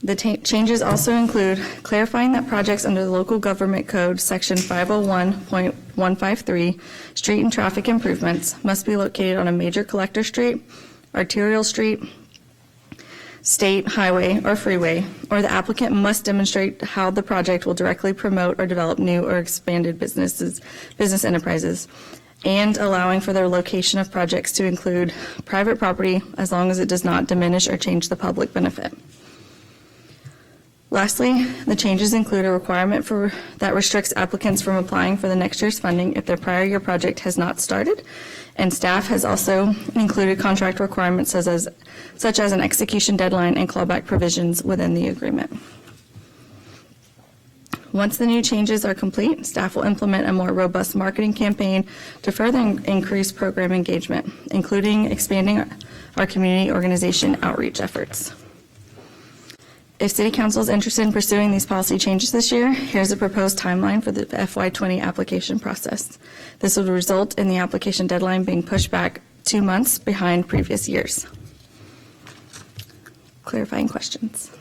The changes also include clarifying that projects under the Local Government Code, Section 501.153, street and traffic improvements, must be located on a major collector street, arterial street, state highway, or freeway, or the applicant must demonstrate how the project will directly promote or develop new or expanded business enterprises, and allowing for their location of projects to include private property as long as it does not diminish or change the public benefit. Lastly, the changes include a requirement that restricts applicants from applying for the next year's funding if their prior year project has not started, and staff has also included contract requirements such as an execution deadline and clawback provisions within the agreement. Once the new changes are complete, staff will implement a more robust marketing campaign to further increase program engagement, including expanding our community organization outreach efforts. If City Council is interested in pursuing these policy changes this year, here's a proposed timeline for the FY20 application process. This would result in the application deadline being pushed back 2 months behind previous years. Clarifying questions?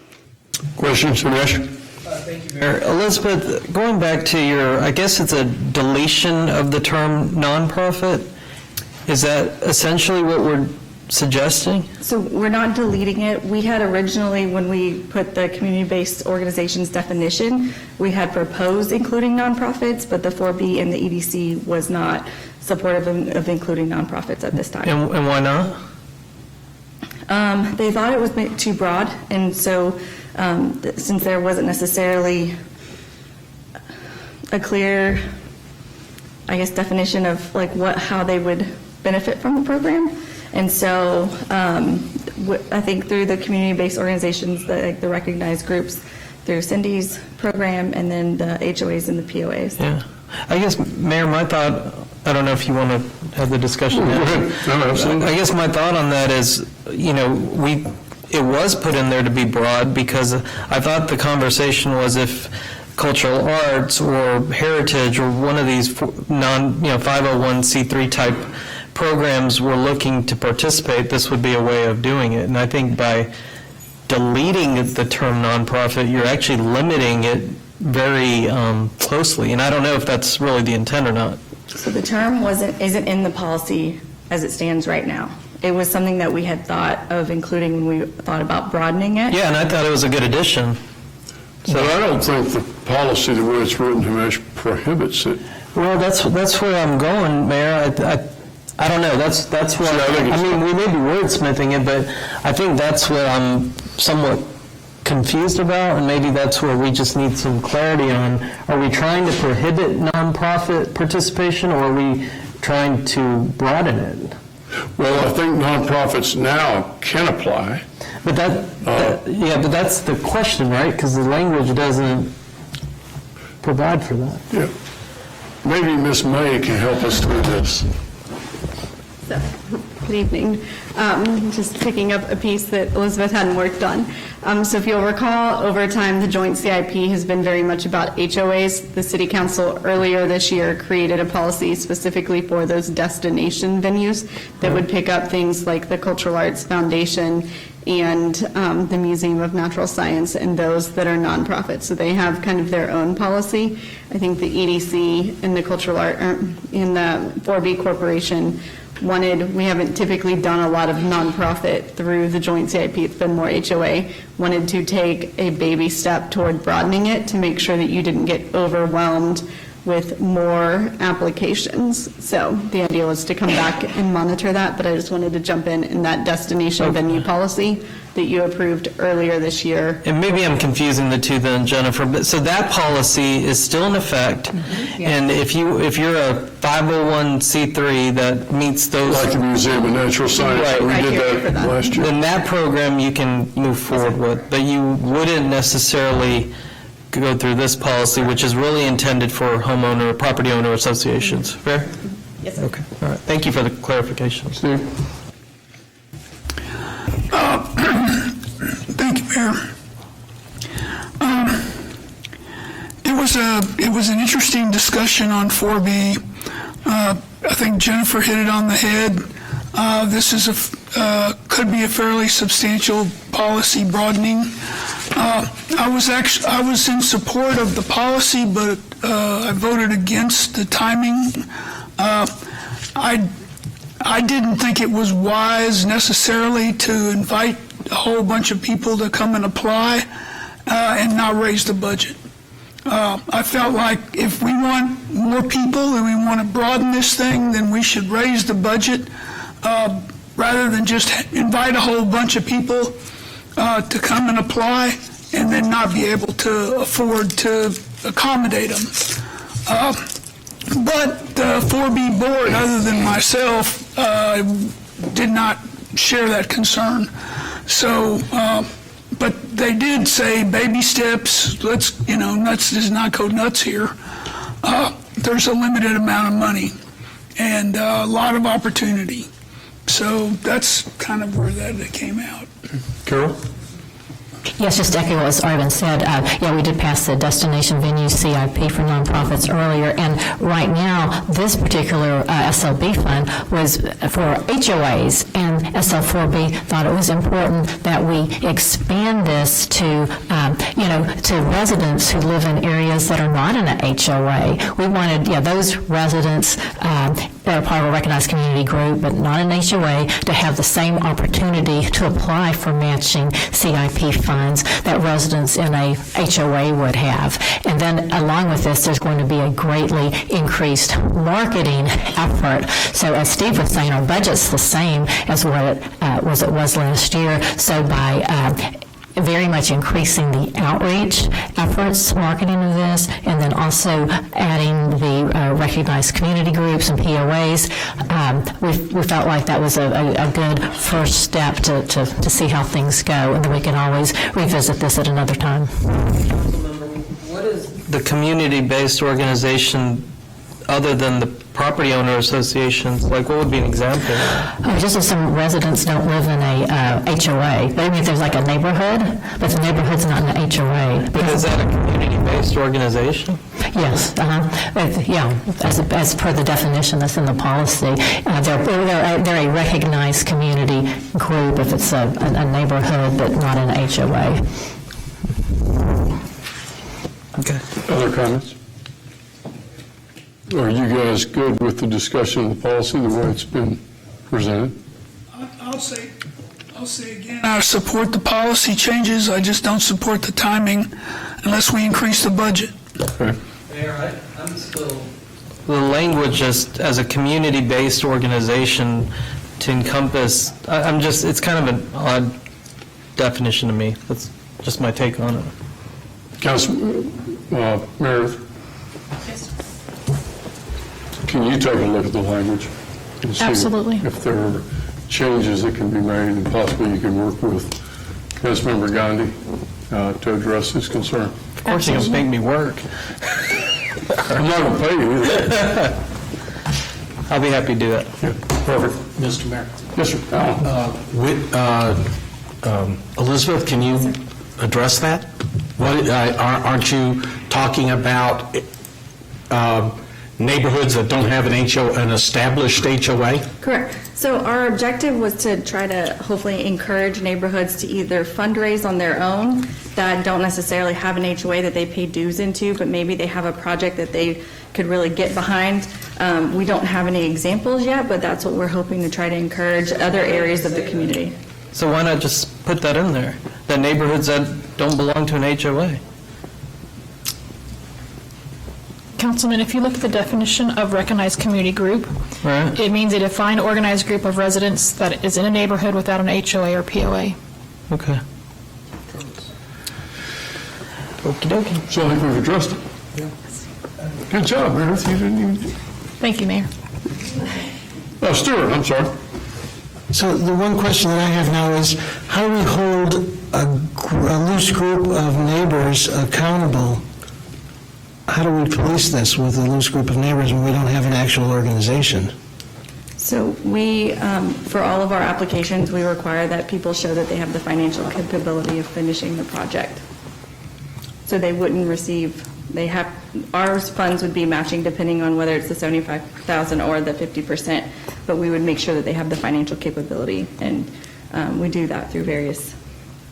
Questions, Ramesh? Thank you, Mayor. Elizabeth, going back to I guess it's a deletion of the term nonprofit. Is that essentially what we're suggesting? So we're not deleting it. We had originally, when we put the community-based organizations definition, we had proposed including nonprofits, but the 4B and the EDC was not supportive of including nonprofits at this time. And why not? They thought it was too broad, and so since there wasn't necessarily a clear, I guess, definition of how they would benefit from the program. And so I think through the community-based organizations, the recognized groups, through Cindy's program, and then the HOAs and the POAs. Yeah. I guess, Mayor, my thought, I don't know if you want to have the discussion now. I guess my thought on that is, it was put in there to be broad because I thought the conversation was if cultural arts or heritage or one of these 501c3 type programs were looking to participate, this would be a way of doing it. And I think by deleting the term nonprofit, you're actually limiting it very closely. And I don't know if that's really the intent or not. So the term isn't in the policy as it stands right now. It was something that we had thought of including when we thought about broadening it. Yeah, and I thought it was a good addition. So I don't think the policy, the way it's written, Ramesh, prohibits it. Well, that's where I'm going, Mayor. I don't know. That's where I mean, we may be wordsmithing it, but I think that's where I'm somewhat confused about, and maybe that's where we just need some clarity on. Are we trying to prohibit nonprofit participation, or are we trying to broaden it? Well, I think nonprofits now can apply. But but that's the question, right? Because the language doesn't provide for that. Yeah. Maybe Ms. May can help us through this. So, good evening. Just picking up a piece that Elizabeth hadn't worked on. So if you'll recall, over time, the joint CIP has been very much about HOAs. The City Council earlier this year created a policy specifically for those destination venues that would pick up things like the Cultural Arts Foundation and the Museum of Natural Science and those that are nonprofit. So they have kind of their own policy. I think the EDC and the Cultural Art, in the 4B Corporation we haven't typically done a lot of nonprofit through the joint CIP, it's been more HOA, wanted to take a baby step toward broadening it to make sure that you didn't get overwhelmed with more applications. So the idea was to come back and monitor that, but I just wanted to jump in that destination venue policy that you approved earlier this year. And maybe I'm confusing the two then, Jennifer, but so that policy is still in effect, and if you're a 501c3 that meets those... Like the Museum of Natural Science, right. we did that last year. Then that program you can move forward with, but you wouldn't necessarily go through this policy, which is really intended for homeowner, property owner associations. Fair? Yes, sir. Okay, all right. Thank you for the clarification. Steve? Thank you, Mayor. It was an interesting discussion on 4B. I think Jennifer hit it on the head. This is could be a fairly substantial policy broadening. I was in support of the policy, but I voted against the timing. I didn't think it was wise necessarily to invite a whole bunch of people to come and apply and not raise the budget. I felt like if we want more people and we want to broaden this thing, then we should raise the budget rather than just invite a whole bunch of people to come and apply and then not be able to afford to accommodate them. But the 4B board, other than myself, did not share that concern. So, but they did say baby steps, let's just not go nuts here. There's a limited amount of money and a lot of opportunity. So that's kind of where that came out. Carol? Yes, just to echo what was already been said. We did pass the destination venue CIP for nonprofits earlier, and right now, this particular SLB fund was for HOAs, and SL4B thought it was important that we expand this to, to residents who live in areas that are not in an HOA. We wanted, those residents that are part of a recognized community group, but not an HOA, to have the same opportunity to apply for matching CIP funds that residents in a HOA would have. And then along with this, there's going to be a greatly increased marketing effort. So as Steve was saying, our budget's the same as what it was last year. So by very much increasing the outreach efforts, marketing of this, and then also adding the recognized community groups and POAs. We felt like that was a good first step to see how things go, and then we can always revisit this at another time. What is the community-based organization other than the property owner associations? Like, what would be an example? Just as some residents don't live in a HOA. Maybe if there's like a neighborhood, but the neighborhood's not in an HOA. But is that a community-based organization? Yes, as per the definition that's in the policy. They're a recognized community group if it's a neighborhood, but not an HOA. Okay. Other comments? Are you guys good with the discussion of the policy, the way it's been presented? I'll say again, I support the policy changes. I just don't support the timing unless we increase the budget. Okay. Mayor, I'm still... The language just as a community-based organization to encompass, it's kind of an odd definition to me. That's just my take on it. Councilman Meredith? Can you take a look at the language? And see Absolutely. if there are changes that can be made and possibly you can work with Councilmember Gandhi to address this concern? Of course you're going to make me work. I'm not going to pay you either. I'll be happy to do that. Perfect. Mr. Mayor. Yes, sir. Alan. Elizabeth, can you address that? Aren't you talking about neighborhoods that don't have an established HOA? Correct. So our objective was to try to hopefully encourage neighborhoods to either fundraise on their own that don't necessarily have an HOA that they pay dues into, but maybe they have a project that they could really get behind. We don't have any examples yet, but that's what we're hoping to try to encourage other areas of the community. So why not just put that in there? The neighborhoods that don't belong to an HOA. Councilman, if you look at the definition of recognized community group, Right. it means a defined organized group of residents that is in a neighborhood without an HOA or POA. Okay. Okie dokie. So I think we've addressed it. Good job, Meredith. You didn't even... Thank you, Mayor. Oh, Stuart, I'm sorry. So the one question that I have now is, how do we hold a loose group of neighbors accountable? How do we police this with a loose group of neighbors when we don't have an actual organization? So we, for all of our applications, we require that people show that they have the financial capability of finishing the project. So they wouldn't receive, our funds would be matching depending on whether it's the $75,000 or the 50%, but we would make sure that they have the financial capability, and we do that through various.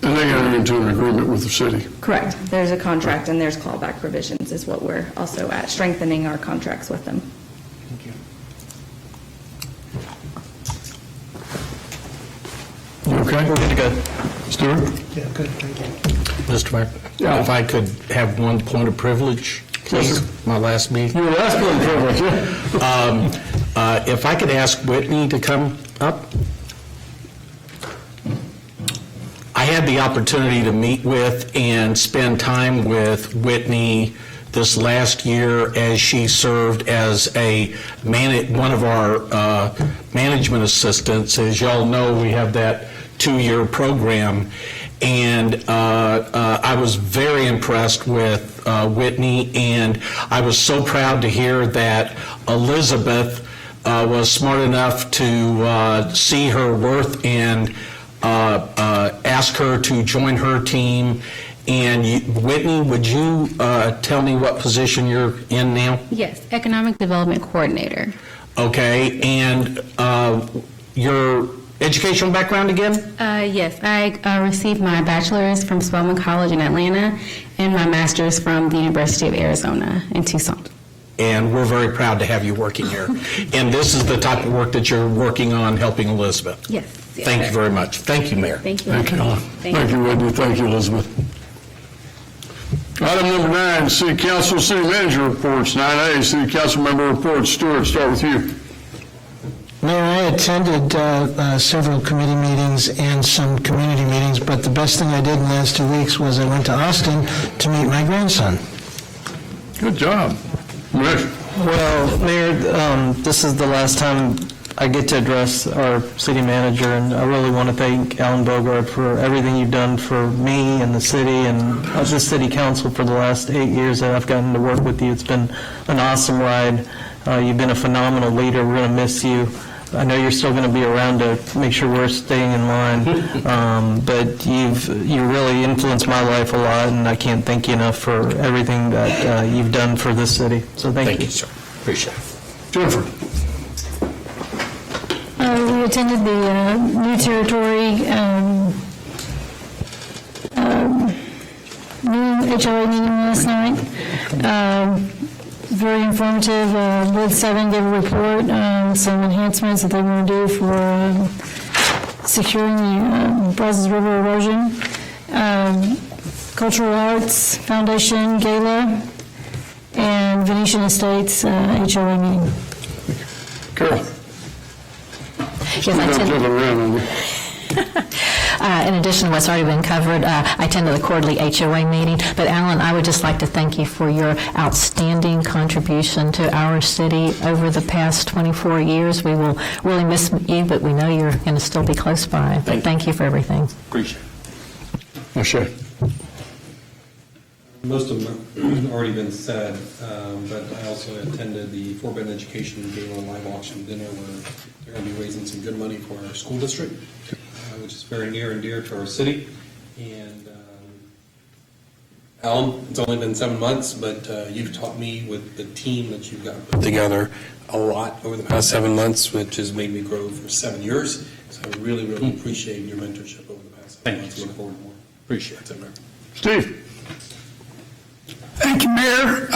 And they enter into an agreement with the city. Correct. There's a contract and there's clawback provisions is what we're also at, strengthening our contracts with them. You okay? We're good to go. Stuart? Yeah, good. Thank you. Mr. Mayor, if I could have one point of privilege, please, my last meeting. Your last point of privilege, yeah. If I could ask Whitney to come up. I had the opportunity to meet with and spend time with Whitney this last year as she served as one of our management assistants. As y'all know, we have that 2-year program, and I was very impressed with Whitney, and I was so proud to hear that Elizabeth was smart enough to see her worth and ask her to join her team. And Whitney, would you tell me what position you're in now? Yes, Economic Development Coordinator. Okay, and your educational background again? Yes, I received my bachelor's from Spelman College in Atlanta and my master's from the University of Arizona in Tucson. And we're very proud to have you working here. And this is the type of work that you're working on, helping Elizabeth. Yes. Thank you very much. Thank you, Mayor. Thank you. Thank you, Alan. Thank you, Whitney. Thank you, Elizabeth. Item number 9, City Council, City Manager reports. 9A, City Council Member reports. Stuart, start with you. Mayor, I attended several committee meetings and some community meetings, but the best thing I did in the last 2 weeks was I went to Austin to meet my grandson. Good job. Rich? Well, Mayor, this is the last time I get to address our city manager, and I really want to thank Alan Bogart for everything you've done for me and the city and the city council for the last 8 years that I've gotten to work with you. It's been an awesome ride. You've been a phenomenal leader. We're going to miss you. I know you're still going to be around to make sure we're staying in line, but you really influenced my life a lot, and I can't thank you enough for everything that you've done for this city. So thank you, sir. Appreciate it. Jennifer? We attended the New Territory new HOA meeting last night. Very informative. Ward 7 gave a report on some enhancements that they want to do for securing the Brazos River erosion. Cultural Arts Foundation Gala and Venetian Estates HOA meeting. Carol? Yes, in addition to what's already been covered, I attended the quarterly HOA meeting. But Alan, I would just like to thank you for your outstanding contribution to our city over the past 24 years. We will really miss you, but we know you're going to still be close by. But thank you for everything. Appreciate it. Sure. Most of them have already been said, but I also attended the Fort Bend Education Gala Live Auction Dinner where they're going to be raising some good money for our school district, which is very near and dear to our city. And Alan, it's only been 7 months, but you've taught me with the team that you've got put together a lot over the past 7 months, which has made me grow for 7 years. So I really, really appreciate your mentorship over the past 7 months. Look forward to more. Appreciate it, Mayor. Steve? Thank you, Mayor.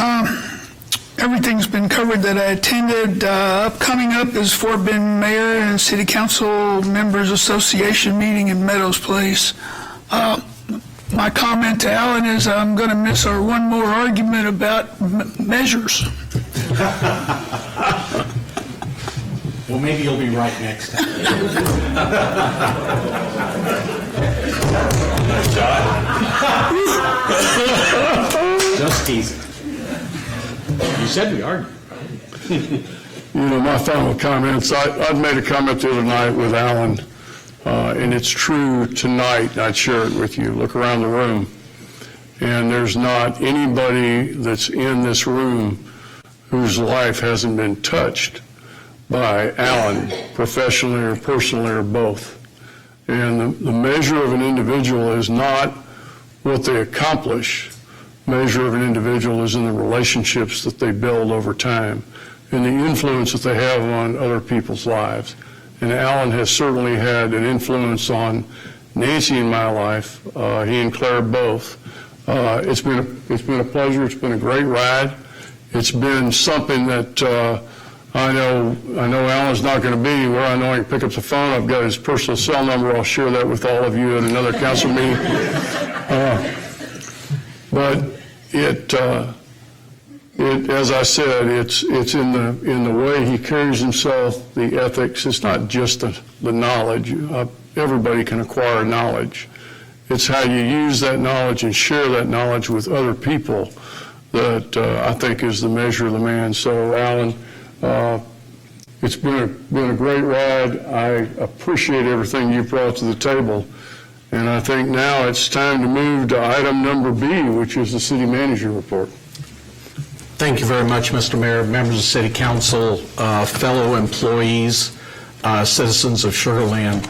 Everything's been covered that I attended. Coming up is Fort Bend Mayor and City Council Members Association meeting in Meadows Place. My comment to Alan is I'm going to miss our one more argument about measures. Well, maybe you'll be right next time. Just teasing. You said we argued. You know, my final comments, I'd made a comment the other night with Alan, and it's true tonight. I'd share it with you. Look around the room, and there's not anybody that's in this room whose life hasn't been touched by Alan, professionally or personally or both. And the measure of an individual is not what they accomplish. Measure of an individual is in the relationships that they build over time and the influence that they have on other people's lives. And Alan has certainly had an influence on Nancy in my life, he and Claire both. It's been a pleasure. It's been a great ride. It's been something that I know Alan's not going to be anywhere. I know he can pick up the phone. I've got his personal cell number. I'll share that with all of you at another council meeting. But it, as I said, it's in the way he carries himself, the ethics. It's not just the knowledge. Everybody can acquire knowledge. It's how you use that knowledge and share that knowledge with other people that I think is the measure of the man. So, Alan, it's been a great ride. I appreciate everything you brought to the table. And I think now it's time to move to item number B, which is the city manager report. Thank you very much, Mr. Mayor, members of City Council, fellow employees, citizens of Sugar Land.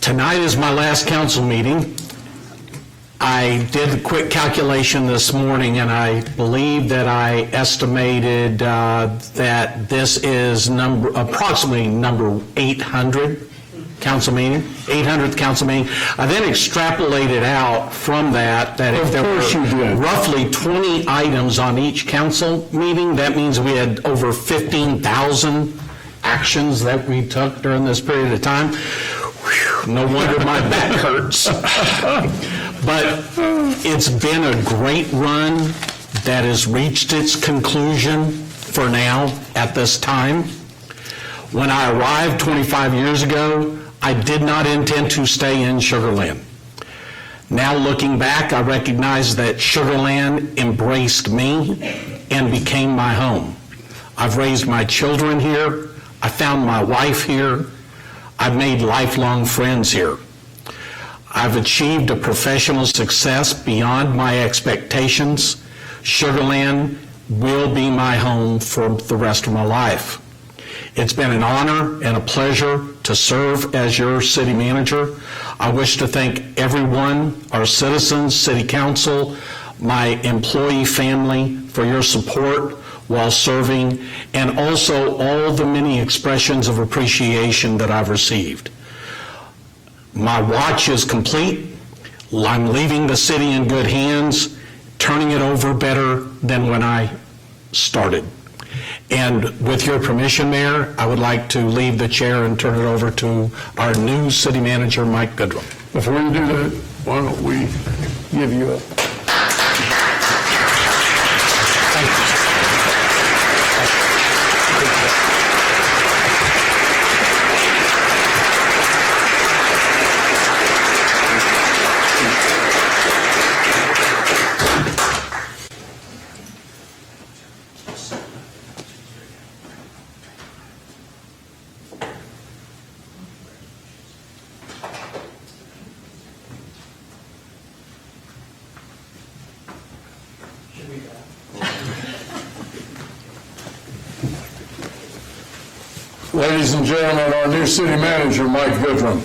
Tonight is my last council meeting. I did a quick calculation this morning, and I believe that I estimated that this is approximately number 800 council meeting, 800th council meeting. I then extrapolated out from that if there were roughly 20 items on each council meeting, that means we had over 15,000 actions that we took during this period of time. Whew, no wonder my back hurts. But it's been a great run that has reached its conclusion for now at this time. When I arrived 25 years ago, I did not intend to stay in Sugar Land. Now looking back, I recognize that Sugar Land embraced me and became my home. I've raised my children here. I found my wife here. I've made lifelong friends here. I've achieved a professional success beyond my expectations. Sugar Land will be my home for the rest of my life. It's been an honor and a pleasure to serve as your city manager. I wish to thank everyone, our citizens, city council, my employee family for your support while serving, and also all the many expressions of appreciation that I've received. My watch is complete. I'm leaving the city in good hands, turning it over better than when I started. And with your permission, Mayor, I would like to leave the chair and turn it over to our new city manager, Mike Goodrum. Before you do that, why don't we give you a... Thank you. Ladies and gentlemen, our new city manager, Mike Goodwin.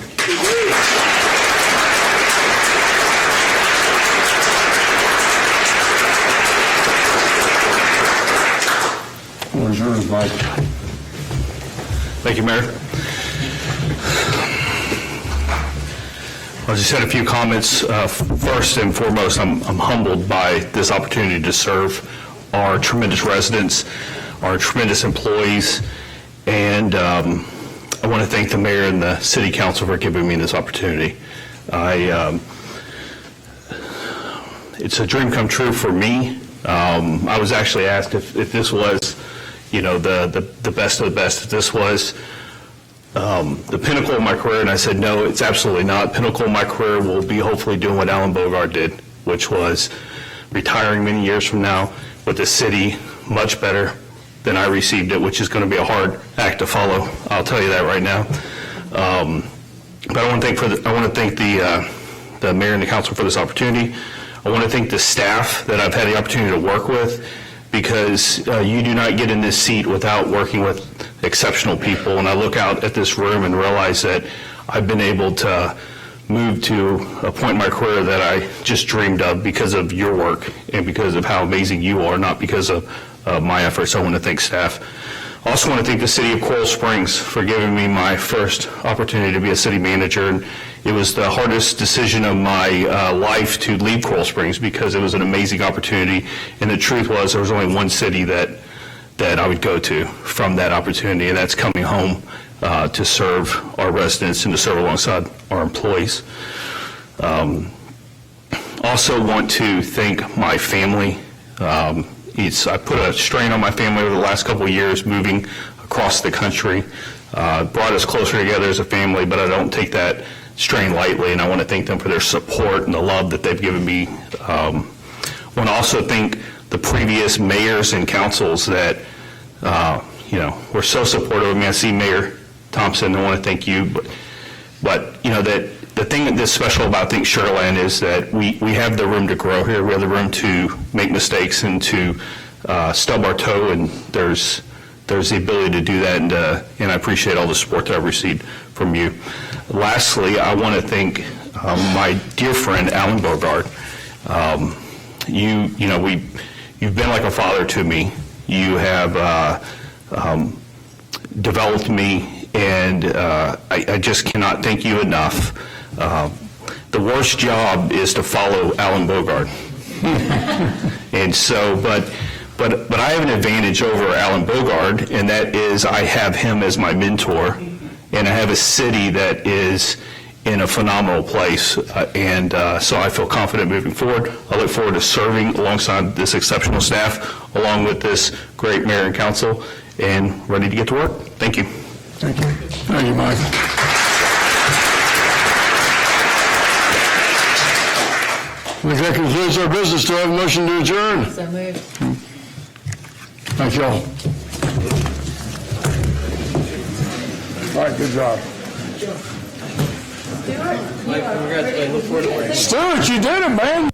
Where's yours, Mike? Thank you, Mayor. I'll just add a few comments. First and foremost, I'm humbled by this opportunity to serve our tremendous residents, our tremendous employees, and I want to thank the mayor and the city council for giving me this opportunity. It's a dream come true for me. I was actually asked if this was, the best of the best, if this was the pinnacle of my career, and I said, no, it's absolutely not. Pinnacle of my career will be hopefully doing what Alan Bogart did, which was retiring many years from now with the city much better than I received it, which is going to be a hard act to follow. I'll tell you that right now. But I want to thank the mayor and the council for this opportunity. I want to thank the staff that I've had the opportunity to work with, because you do not get in this seat without working with exceptional people. And I look out at this room and realize that I've been able to move to a point in my career that I just dreamed of because of your work and because of how amazing you are, not because of my efforts. I want to thank staff. I also want to thank the city of Coral Springs for giving me my first opportunity to be a city manager. And it was the hardest decision of my life to leave Coral Springs because it was an amazing opportunity. And the truth was there was only one city that I would go to from that opportunity, and that's coming home to serve our residents and to serve alongside our employees. Also want to thank my family. I put a strain on my family over the last couple of years, moving across the country, brought us closer together as a family, but I don't take that strain lightly, and I want to thank them for their support and the love that they've given me. I want to also thank the previous mayors and councils that, were so supportive of me. I see Mayor Thompson, I want to thank you, but that the thing that's special about, I think, Sugarland is that we have the room to grow here. We have the room to make mistakes and to stub our toe, and there's the ability to do that, and I appreciate all the support that I've received from you. Lastly, I want to thank my dear friend, Alan Bogart. You've been like a father to me. You have developed me, and I just cannot thank you enough. The worst job is to follow Alan Bogart. And so, but I have an advantage over Alan Bogart, and that is I have him as my mentor, and I have a city that is in a phenomenal place, and so I feel confident moving forward. I look forward to serving alongside this exceptional staff, along with this great mayor and council, and ready to get to work. Thank you. Thank you. Thank you, Mike. I think that concludes our business. Do I have a motion to adjourn? So moved. Thank you all. All right, good job. Mike, congratulations. Look forward to working. Stuart, you did it, man.